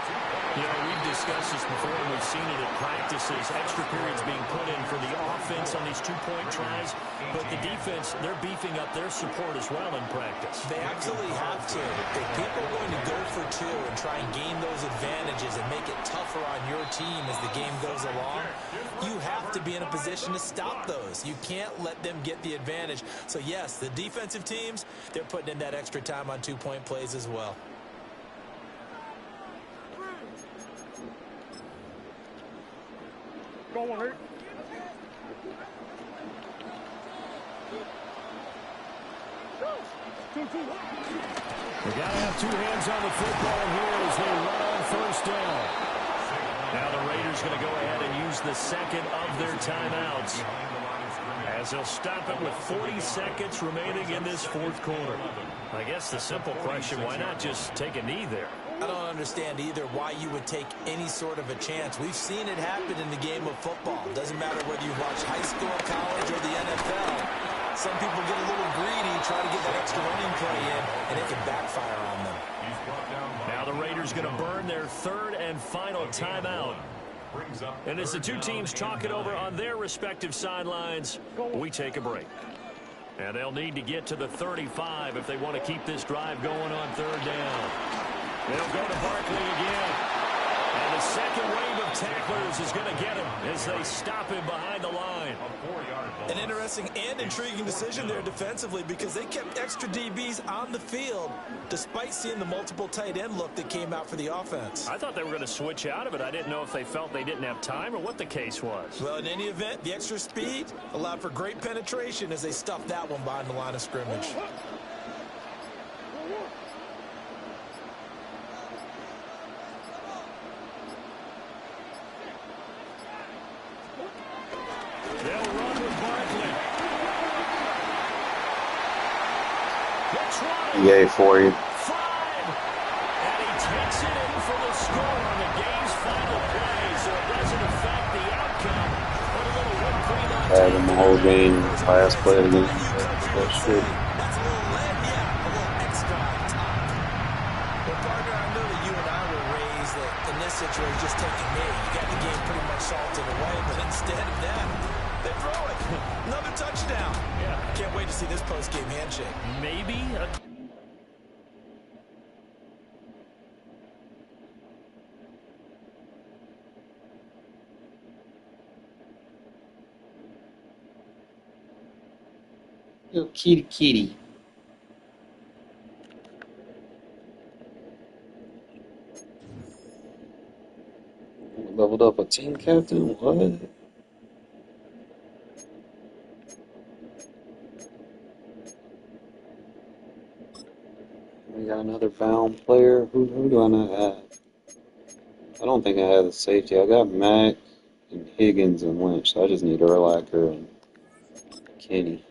You know, we've discussed this before, and we've seen it at practices. Extra periods being put in for the offense on these 2-point tries. But the defense, they're beefing up their support as well in practice. They absolutely have to. If people are going to go for 2 and try and gain those advantages and make it tougher on your team as the game goes along, you have to be in a position to stop those. You can't let them get the advantage. So, yes, the defensive teams, they're putting in that extra time on 2-point plays as well. Go on, Hurt. We got to have 2 hands on the football here as they run on 1st down. Now the Raiders going to go ahead and use the second of their timeouts, as they'll stop it with 40 seconds remaining in this 4th quarter. I guess the simple question, why not just take a knee there? I don't understand either why you would take any sort of a chance. We've seen it happen in the game of football. Doesn't matter whether you watch high school, college, or the NFL. Some people get a little greedy, try to get that extra running play in, and it can backfire on them. Now the Raiders going to burn their 3rd and final timeout. And as the 2 teams talk it over on their respective sidelines, we take a break. And they'll need to get to the 35 if they want to keep this drive going on 3rd down. They'll go to Barkley again. And the second wave of tacklers is going to get him as they stop him behind the line. An interesting and intriguing decision there defensively, because they kept extra DBs on the field despite seeing the multiple tight end look that came out for the offense. I thought they were going to switch out of it. I didn't know if they felt they didn't have time or what the case was. Well, in any event, the extra speed allowed for great penetration as they stuffed that one behind the line of scrimmage. They'll run with Barkley. Yay for you. 5. And he takes it in for the score on the game's final play, so it doesn't affect the outcome. But a little whipped cream on Had him the whole game. Last play of the game. That's good. That's a little lead, yeah, a little extra on top. Well, partner, I know that you and I were raised that in this situation, just take a knee. You got the game pretty much salted away, but instead of that, they throw it. Another touchdown. Yeah. Can't wait to see this post-game handshake. Maybe a... Yo, kitty kitty. Leveled up a team captain? What? We got another bound player. Who do I not have? I don't think I have the safety. I got Mack and Higgins and Lynch. So I just need Urlacher and Kenny.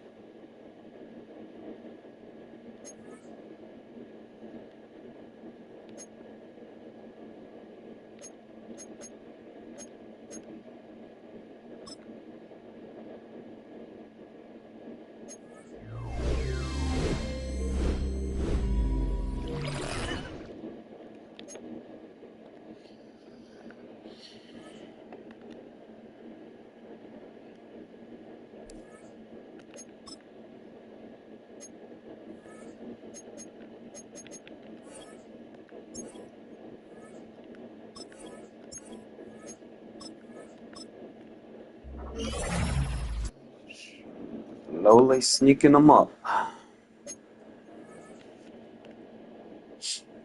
Slowly sneaking them up.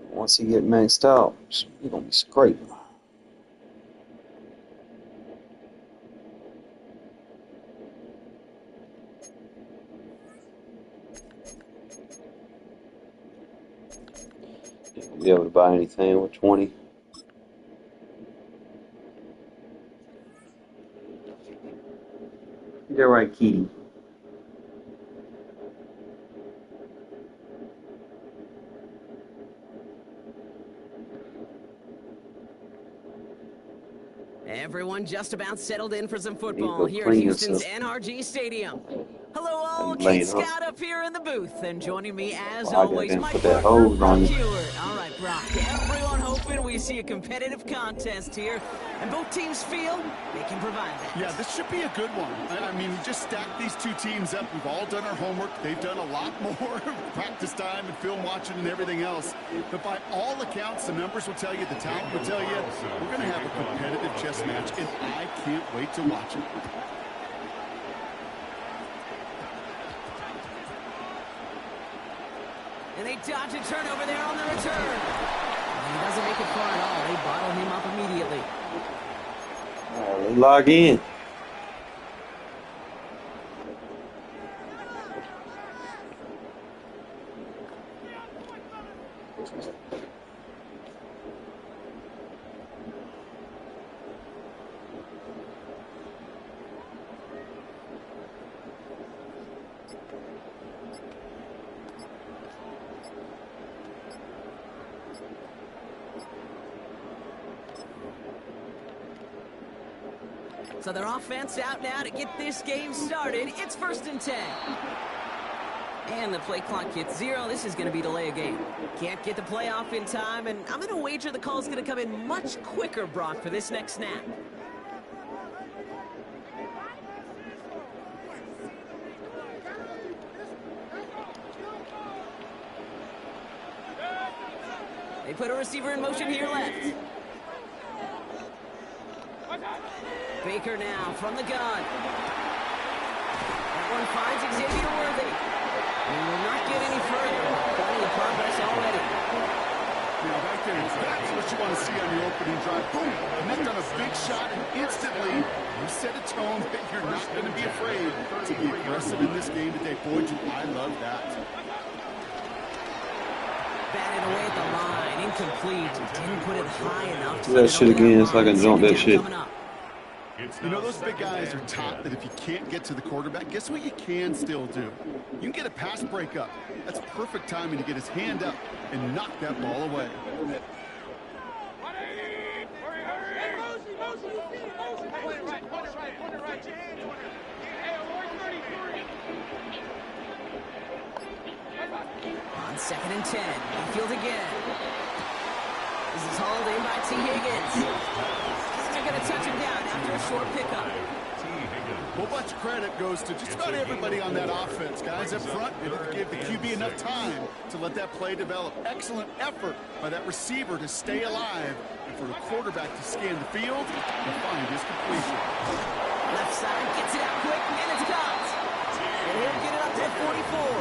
Once he get maxed out, he's gonna be straight. Be able to buy anything with 20. You're right, Kitty. Everyone just about settled in for some football go here at clean Houston's yourself. NRG Stadium. Hello all, You Kid laying up. Scott up here in the booth, and joining me as Well, I always, gotta my put that partner, hose Brock on you. Hewitt. All right, Brock, everyone hoping we see a competitive contest here, and both teams feel they can provide that. Yeah, this should be a good one. I mean, we just stacked these two teams up. We've all done our homework. They've done a lot more practice time and film watching and everything else. But by all accounts, the numbers will tell you, the talent will tell you, we're going to have a competitive chess match, and I can't wait to watch it. And they dodge a turnover there on the return. And he doesn't make it far at all. They bottle him up immediately. Log in. So their offense out now to get this game started. It's 1st and 10. And the play clock hits 0. This is going to be delay a game. Can't get the play off in time, and I'm going to wager the call is going to come in much quicker, Brock, for this next snap. They put a receiver in motion here left. Baker now from the gun. That one finds Xavier Worthy. He will not get any further. Plenty of progress already. Now, right there, that's what you want to see on your opening drive. Boom! Connect on a big shot, and instantly you set a tone that you're not going to be afraid to be aggressive in this game today. Boy, do I love that. Batted away at the line. Incomplete. Didn't put it high enough to Do that get it shit over again that so I line. can jump that Second down shit. coming up. You know, those big guys are taught that if you can't get to the quarterback, guess what you can still do? You can get a pass breakup. That's perfect timing to get his hand up and knock that ball away. On 2nd and 10. Mayfield again. This is hauled in by T. Higgins. They're going to touch him down after a short pickup. Well, much credit goes to just about everybody on that offense. Guys up front, they gave the QB enough time to let that play develop. Excellent effort by that receiver to stay alive and for the quarterback to scan the field and find his completion. Left side gets it out quick, and it's caught. And he'll get it up to the 44.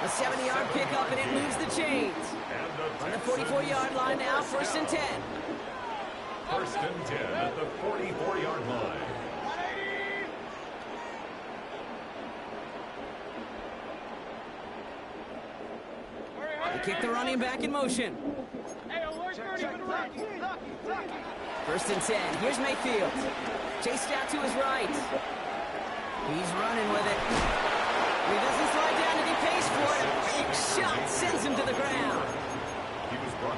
A 70-yard pickup, and it moves the chains. On the 44-yard line now, 1st and 10. 1st and 10 at the 44-yard line. They kick the running back in motion. 1st and 10. Here's Mayfield. Chased out to his right. He's running with it. He doesn't slide down and he pays for it. A big shot sends him to the ground.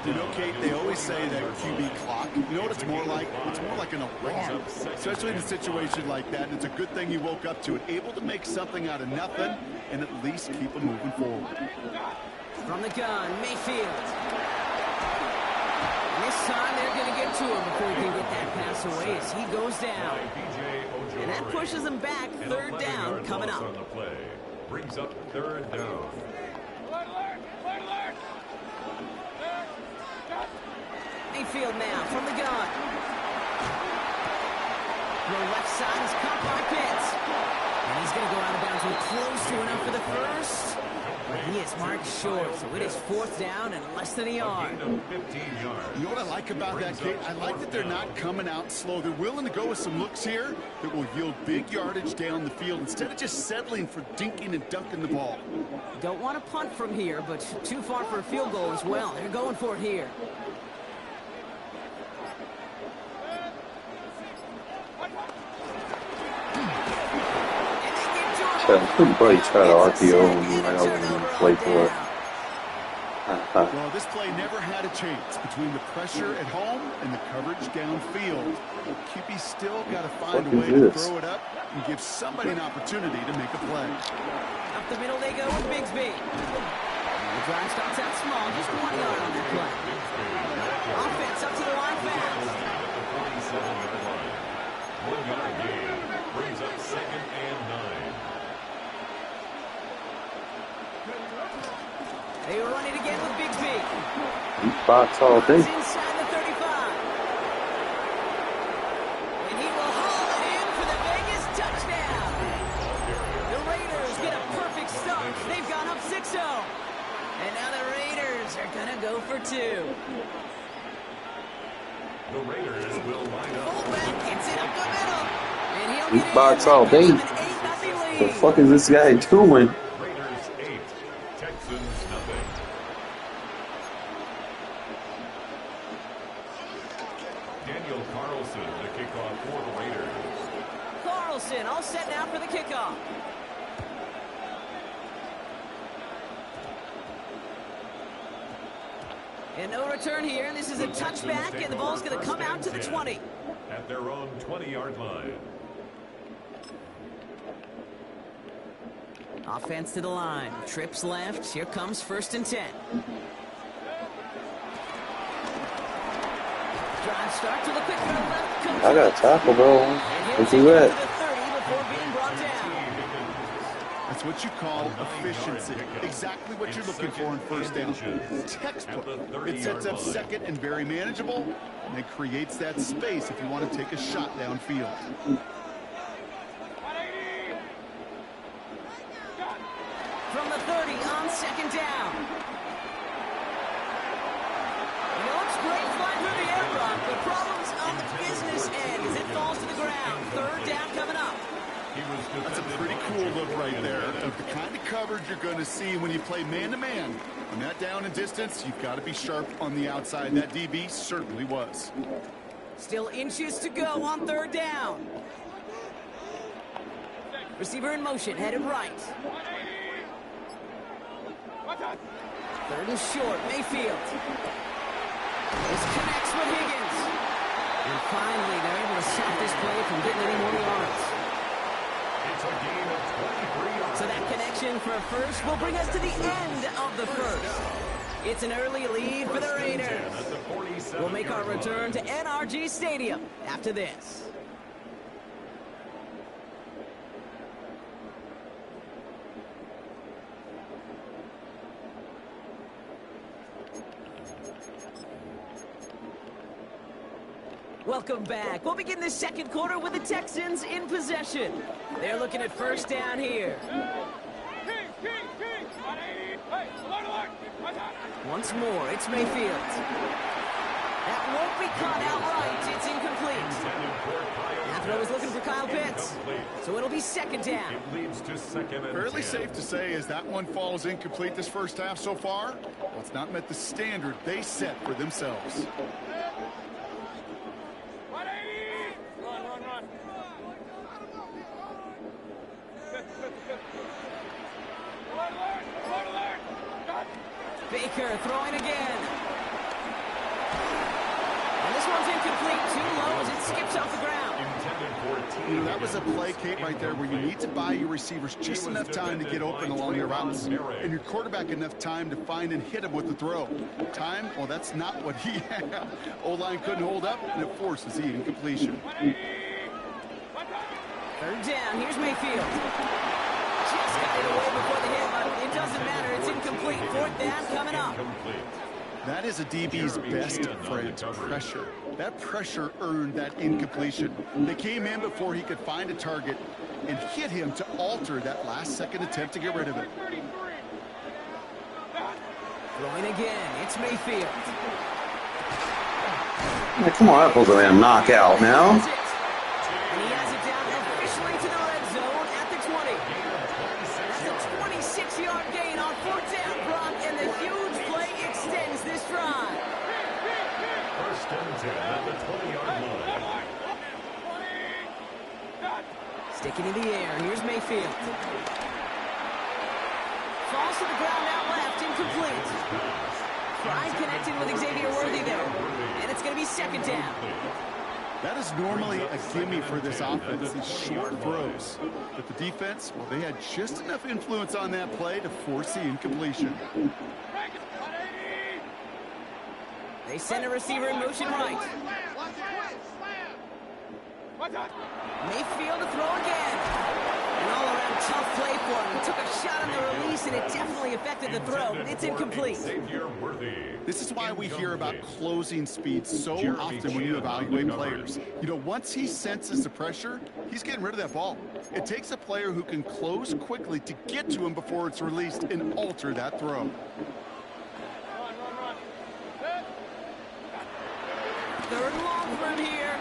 You know, Kate, they always say that QB clock. You know what it's more like? It's more like an alarm, especially in a situation like that. And it's a good thing you woke up to it, able to make something out of nothing and at least keep them moving forward. From the gun, Mayfield. And this time they're going to get to him before he can get that pass away as he goes down. And that pushes him back. 3rd down coming up. On the play. Brings up 3rd down. Mayfield now from the gun. The left side is caught by Pitts. And he's going to go out of bounds. We're close to enough for the first. But he is marked short, so it is 4th down and less than a yard. Gain of 15 yards. You know what I like about that, Kate? I like that they're not coming out slow. They're willing to go with some looks here that will yield big yardage down the field instead of just settling for dinking and dunking the ball. Don't want to punt from here, but too far for a field goal as well. They're going for it here. Somebody try to RPO and I don't play for it. Well, this play never had a chance between the pressure at home and the coverage downfield. QB still got to find a way to throw it up and give somebody an opportunity to make a play. Up the middle they go with Bigsby. The drive starts out small, just 1 yard on that play. Offense up to the line fast. 47-yard line. 1-yard gain brings up 2nd and 9. They run it again with Bigsby. Deep box all day. He's inside the 35. And he will haul it in for the Vegas touchdown. The Raiders get a perfect start. They've gone up 6-0. And now the Raiders are going to go for 2. The Raiders will line up. Fullback gets it up the middle. And he'll Deep get box it. all day. An 8-0 lead. The fuck is this guy doing? Raiders 8, Texans nothing. Daniel Carlson, the kickoff for the Raiders. Carlson all set now for the kickoff. And no return here. This is a touchback, and the ball's going to come out to the 20. At their own 20-yard line. Offense to the line. Trips left. Here comes 1st and 10. Drive starts with a quick throw left. I got a tackle, bro. Let's do that. that. That's what you call efficiency. Exactly what you're looking for in 1st down. Textbook. It sets up 2nd and very manageable, and it creates that space if you want to take a shot downfield. From the 30 on 2nd down. It looks great flying through the air rock, but problems on the business end as it falls to the ground. 3rd down coming up. That's a pretty cool look right there of the kind of coverage you're going to see when you play man-to-man. When that down and distance, you've got to be sharp on the outside. That DB certainly was. Still inches to go on 3rd down. Receiver in motion, headed right. 3rd and short, Mayfield. This connects with Higgins. And finally, they're able to stop this play from getting any more yards. It's a gain of 23 yards. So that connection for a first will bring us to the end of the first. It's an early lead for the Raiders. We'll make our return to NRG Stadium after this. Welcome back. We'll begin the 2nd quarter with the Texans in possession. They're looking at 1st down here. Once more, it's Mayfield. That won't be caught outright. It's incomplete. That throw is looking for Kyle Pitts. So it'll be 2nd down. It leads to 2nd and Fairly 10. safe to say as that one falls incomplete this 1st half so far. Well, it's not met the standard they set for themselves. Baker throwing again. And this one's incomplete. Too low as it skips off the ground. You know, that was a play, Kate, right there where you need to buy your receivers just enough time to get open along your routes. And your quarterback enough time to find and hit him with the throw. Time, well, that's not what he had. O-line couldn't hold up, and it forces the incompletion. 3rd down. Here's Mayfield. Just got it away before the hit, but it doesn't matter. It's incomplete. 4th down coming up. That is a DB's best friend, pressure. That pressure earned that incompletion. They came in before he could find a target, and hit him to alter that last-second attempt to get rid of it. Throwing again, it's Mayfield. Yeah, come on, that was a knockout now. And he has it down officially to the red zone at the 20. That's a 26-yard gain on 4th down, Brock, and the huge play extends this drive. First and 10 at the 20-yard line. Sticking in the air, here's Mayfield. Falls to the ground out left, incomplete. Pride connected with Xavier Worthy there. And it's going to be 2nd down. That is normally a gimme for this offense, these short throws. But the defense, well, they had just enough influence on that play to force the incompletion. They send a receiver in motion right. Mayfield to throw again. An all-around tough play for him. He took a shot on the release, and it definitely affected the throw, but it's incomplete. This is why we hear about closing speed so often when you evaluate players. You know, once he senses the pressure, he's getting rid of that ball. It takes a player who can close quickly to get to him before it's released and alter that throw. Third and long from here.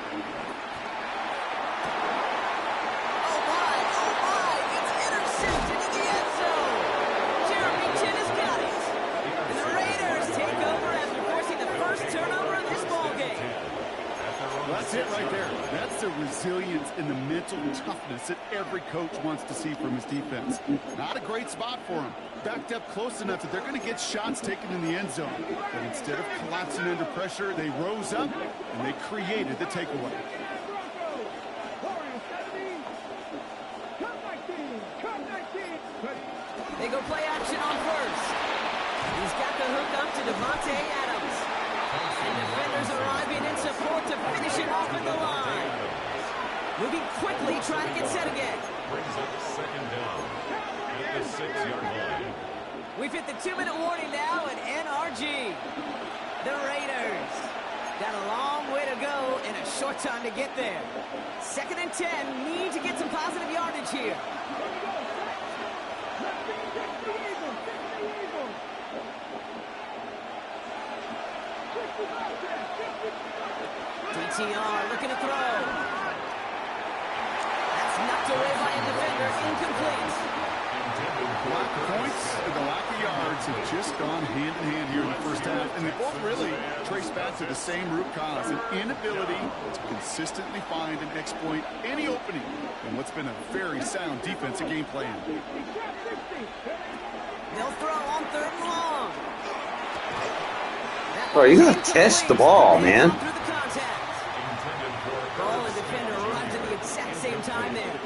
That's it right there. That's the resilience and the mental toughness that every coach wants to see from his defense. Not a great spot for him. Backed up close enough that they're going to get shots taken in the end zone. But instead of collapsing under pressure, they rose up and they created the takeaway. They go play action on first. He's got the hook up to Devontae Adams. And defenders arriving in support to finish it off at the line. Moving quickly, trying to get set again. Brings up 2nd down at the 6-yard line. We've hit the 2-minute warning now at NRG. The Raiders got a long way to go and a short time to get there. 2nd and 10, need to get some positive yardage here. DTR looking to throw. That's knocked away by a defender, incomplete. Lack of points and the lack of yards have just gone hand in hand here in the first half, and they both really trace back to the same root cause, an inability to consistently find and exploit any opening in what's been a very sound defensive game plan. They'll throw on 3rd and long. Bro, you gotta test the ball, man. Ball and defender arrived at the exact same time there.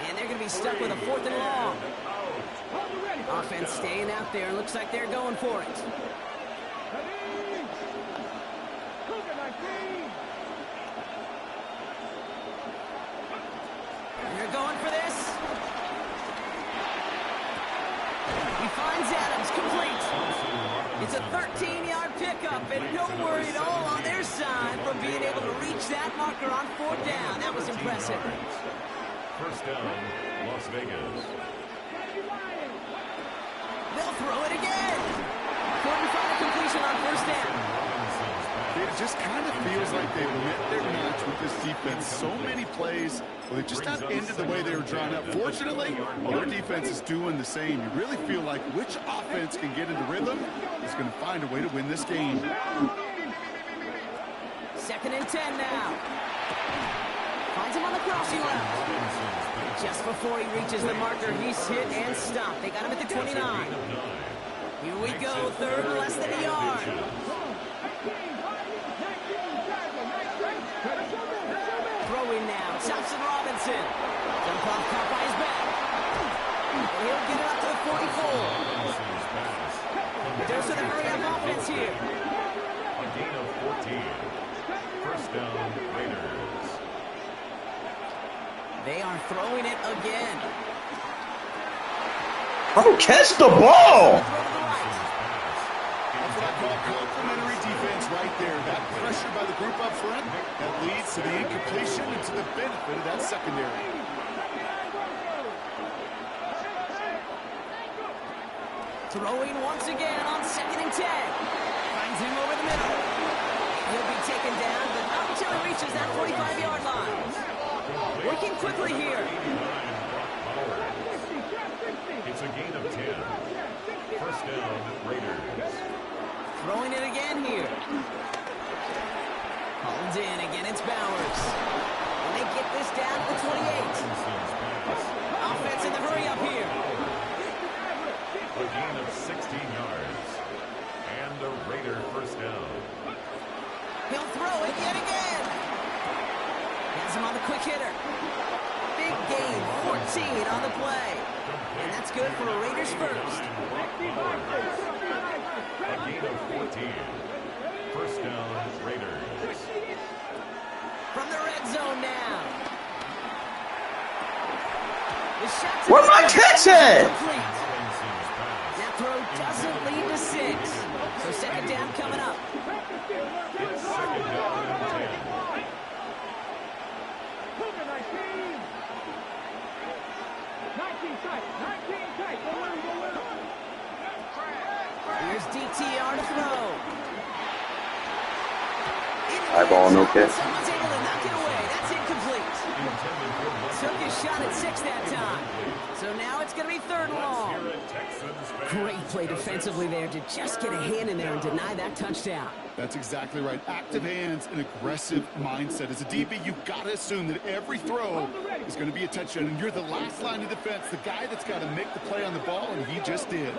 And they're going to be stuck with a 4th and long. Offense staying out there. Looks like they're going for it. And they're going for this. He finds Adams, complete. It's a 13-yard pickup, and no worry at all on their side from being able to reach that marker on 4th down. That was impressive. First down, Las Vegas. They'll throw it again. Couldn't find a completion on 1st down. It just kind of feels like they've met their match with this defense. So many plays, well, they just not ended the way they were drawn up. Fortunately, well, their defense is doing the same. You really feel like which offense can get into rhythm is going to find a way to win this game. 2nd and 10 now. Finds him on the crossing route. Just before he reaches the marker, he's hit and stopped. They got him at the 29. Here we go, 3rd and less than a yard. Throwing now, Thompson Robinson. Jump off, caught by his back. And he'll get it up to the 44. Dose of the hurry-up offense here. A gain of 14. First down, Raiders. They are throwing it again. Oh, catch the ball! That's what I call complimentary defense right there. That pressure by the group up front, that leads to the incompletion and to the benefit of that secondary. Throwing once again on 2nd and 10. Finds him over the middle. He'll be taken down, but not until he reaches that 45-yard line. Working quickly here. It's a gain of 10. First down, Raiders. Throwing it again here. Hauled in. Again, it's Bowers. And they get this down to the 28. Offense in the hurry up here. A gain of 16 yards. And a Raider first down. He'll throw it yet again. Has him on the quick hitter. Big gain, 14 on the play. And that's good for a Raiders first. A gain of 14. First down, Raiders. From the red zone now. The shot to Where'd my catch at? complete. That throw doesn't lead to 6. So 2nd down coming up. It's 2nd down and 10. Here's DTR to throw. Eyeball, no catch. Someone's able to knock it away. That's incomplete. Took his shot at 6 that time. So now it's going to be 3rd and long. Great play defensively there to just get a hand in there and deny that touchdown. That's exactly right. Active hands and aggressive mindset. As a DB, you've got to assume that every throw is going to be a touchdown, and you're the last line of defense, the guy that's got to make the play on the ball, and he just did.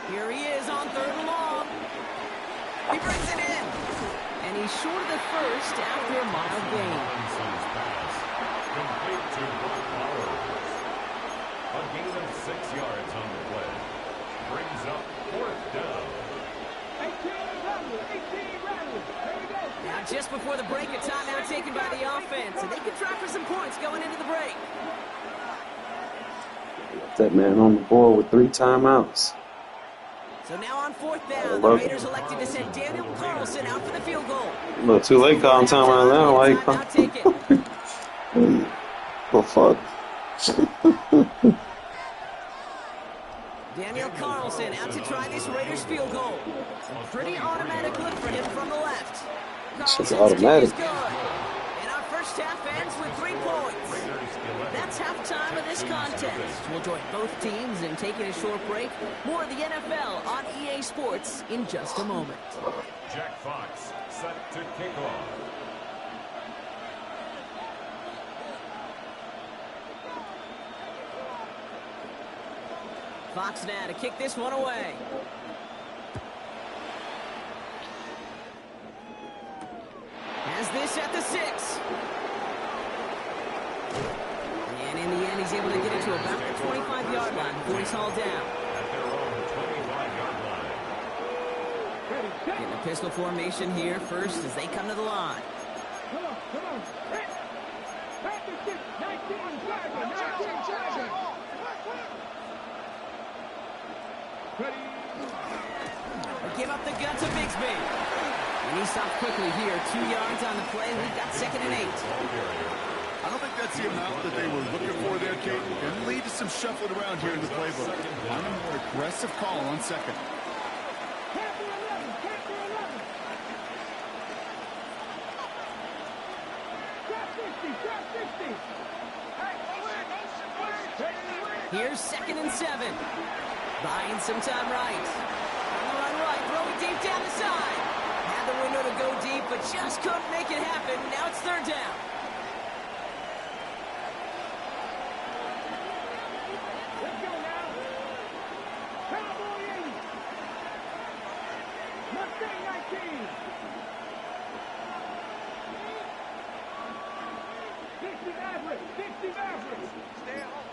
Here he is on 3rd and long. He brings it in. And he's short of the first after a mild gain. Complete to Brock Bowers. A gain of 6 yards on the play. Brings up 4th down. Now just before the break, a timeout taken by the offense. And they can try for some points going into the break. That man on the board with 3 timeouts. So now on 4th down, the Raiders elected to send Daniel Carlson out for the field goal. A little too late calling timeout now. Like, oh, fuck. Daniel Carlson out to try this Raiders field goal. A pretty automatic look for him from the left. Shit's automatic. Good. And our first half ends with 3 points. That's halftime of this contest. We'll join both teams in taking a short break. More of the NFL on EA Sports in just a moment. Jack Fox set to kick off. Fox now to kick this one away. Has this at the 6. And in the end, he's able to get it to about the 25-yard line before he's hauled down. At their own 25-yard line. Getting a pistol formation here first as they come to the line. Come on. Back to 6, 19, They give up the gun to Bigsby. And he stopped quickly here. 2 yards on the play. We've got 2nd and 8. I don't think that's the amount that they were looking for there, Kate. Going to lead to some shuffling around here in the playbook. I'm a more aggressive call on 2nd. Here's 2nd and 7. Buying some time right. On the run right, throwing deep down the side. Had the window to go deep, but just couldn't make it happen. Now it's 3rd down. Let's go now. Cowboy 80. Mustang 19. 60 Maverick. Stay at home.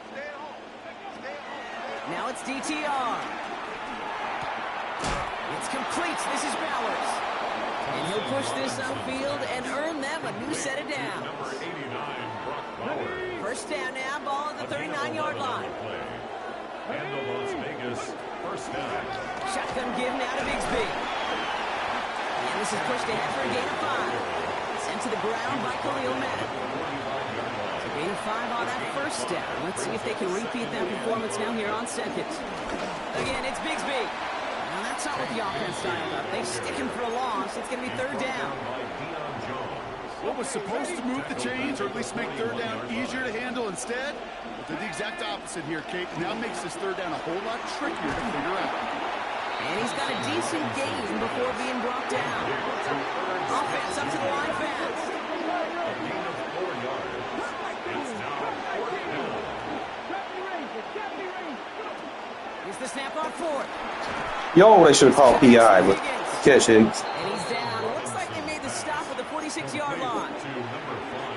Now it's DTR. It's complete. This is Bowers. And he'll push this upfield and earn them a new set of downs. Number 89, Brock Bowers. First down now, ball at the 39-yard line. And the Las Vegas first down. Shotgun give now to Bigsby. And this is pushed ahead for a gain of 5. Sent to the ground by Khalil Mack. first down. Let's see if they can repeat that performance now here on second. Again, it's Bigsby. Now that's not what the offense dialed up. They stick him for a loss. It's going to be third down. What was supposed to move the chains, or at least make third down easier to handle instead, did the exact opposite here, Kate. Now makes this third down a whole lot trickier to figure out. And he's got a decent gain before being brought down. Offense up to the line fast. Here's the snap on fourth. Yo, they should have called PI, but catch Higgs. And he's down. Looks like they made the stop at the 46-yard line.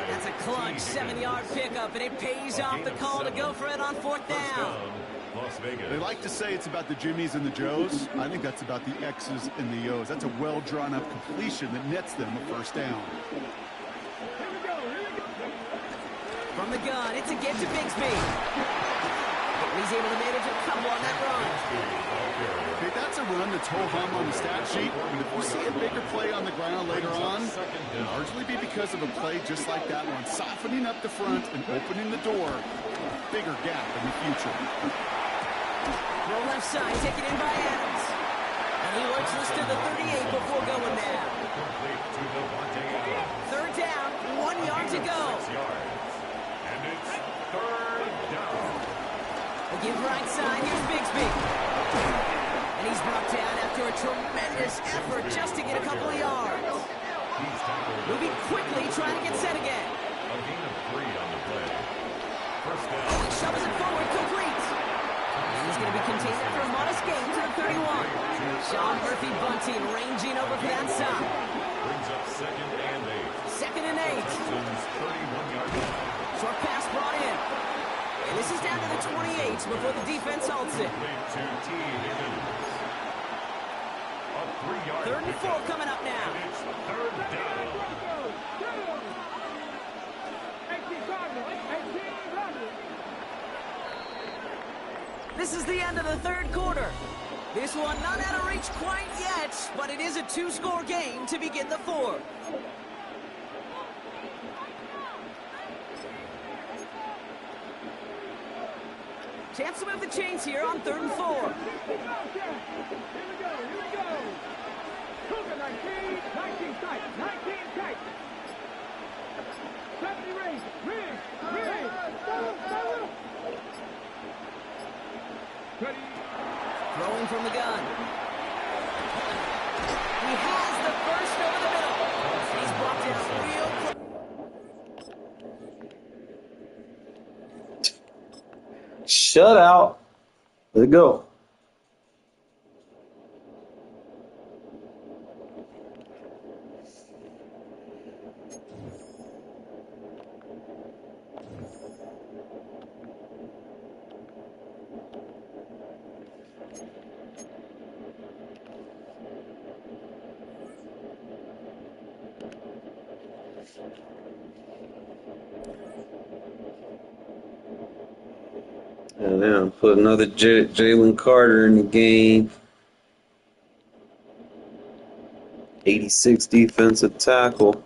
That's a clutch 7-yard pickup, and it pays off the call to go for it on fourth down. They like to say it's about the Jimmies and the Joes. I think that's about the X's and the O's. That's a well-drawn-up completion that nets them a first down. From the gun, it's a get to Bigsby. He's able to manage a couple on that run. Okay, that's a run that's ho-hum on the stat sheet. And if we see a bigger play on the ground later on, it'll largely be because of a play just like that one, softening up the front and opening the door. Bigger gap in the future. Roll left side, taken in by Adams. And he works this to the 38 before going down. Third down, 1 yard to go. And it's third down. Again, right side, here's Bigsby. And he's brought down after a tremendous effort just to get a couple of yards. Moving quickly, trying to get set again. A gain of 3 on the play. First down. Oh, he shoves it forward, complete. And he's going to be contained after a modest gain to the 31. Sean Murphy Bunting ranging over for that stop. Brings up second and 8. Second and 8. Houston's 31-yard line. Short pass brought in. And this is down to the 28 before the defense halts it. To T. Higgins. A 3-yard Third and 4 coming up now. It's third down. This is the end of the third quarter. This one not out of reach quite yet, but it is a 2-score game to begin the fourth. Chance to move the chains here on third and 4. Here we go. Cougar 19 tight, 19 tight. 70 range, Ready. Throwing from the gun. He has the first over the middle. He's brought down real close. Shut out. Let's go. And then put another Jalen Carter in the game. 86 defensive tackle.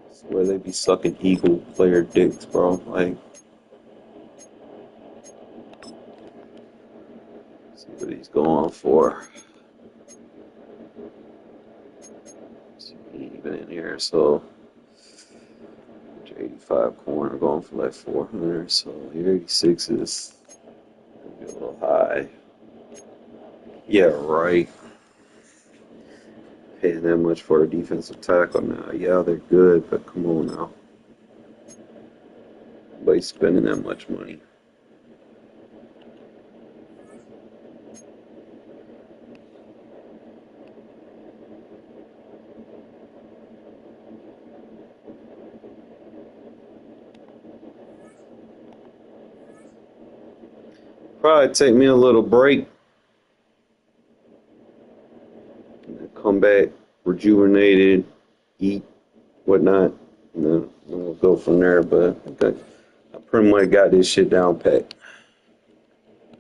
That's where they be sucking Eagle player dicks, bro. Like, see what he's going for. See, even in here, so. 85 corner going for like 400, so your 86 is gonna be a little high. Yeah, right. Paying that much for a defensive tackle now. Yeah, they're good, but come on now. Nobody's spending that much money. Probably take me a little break. Come back, rejuvenated, eat, whatnot, and then we'll go from there. But I pretty much got this shit down pat.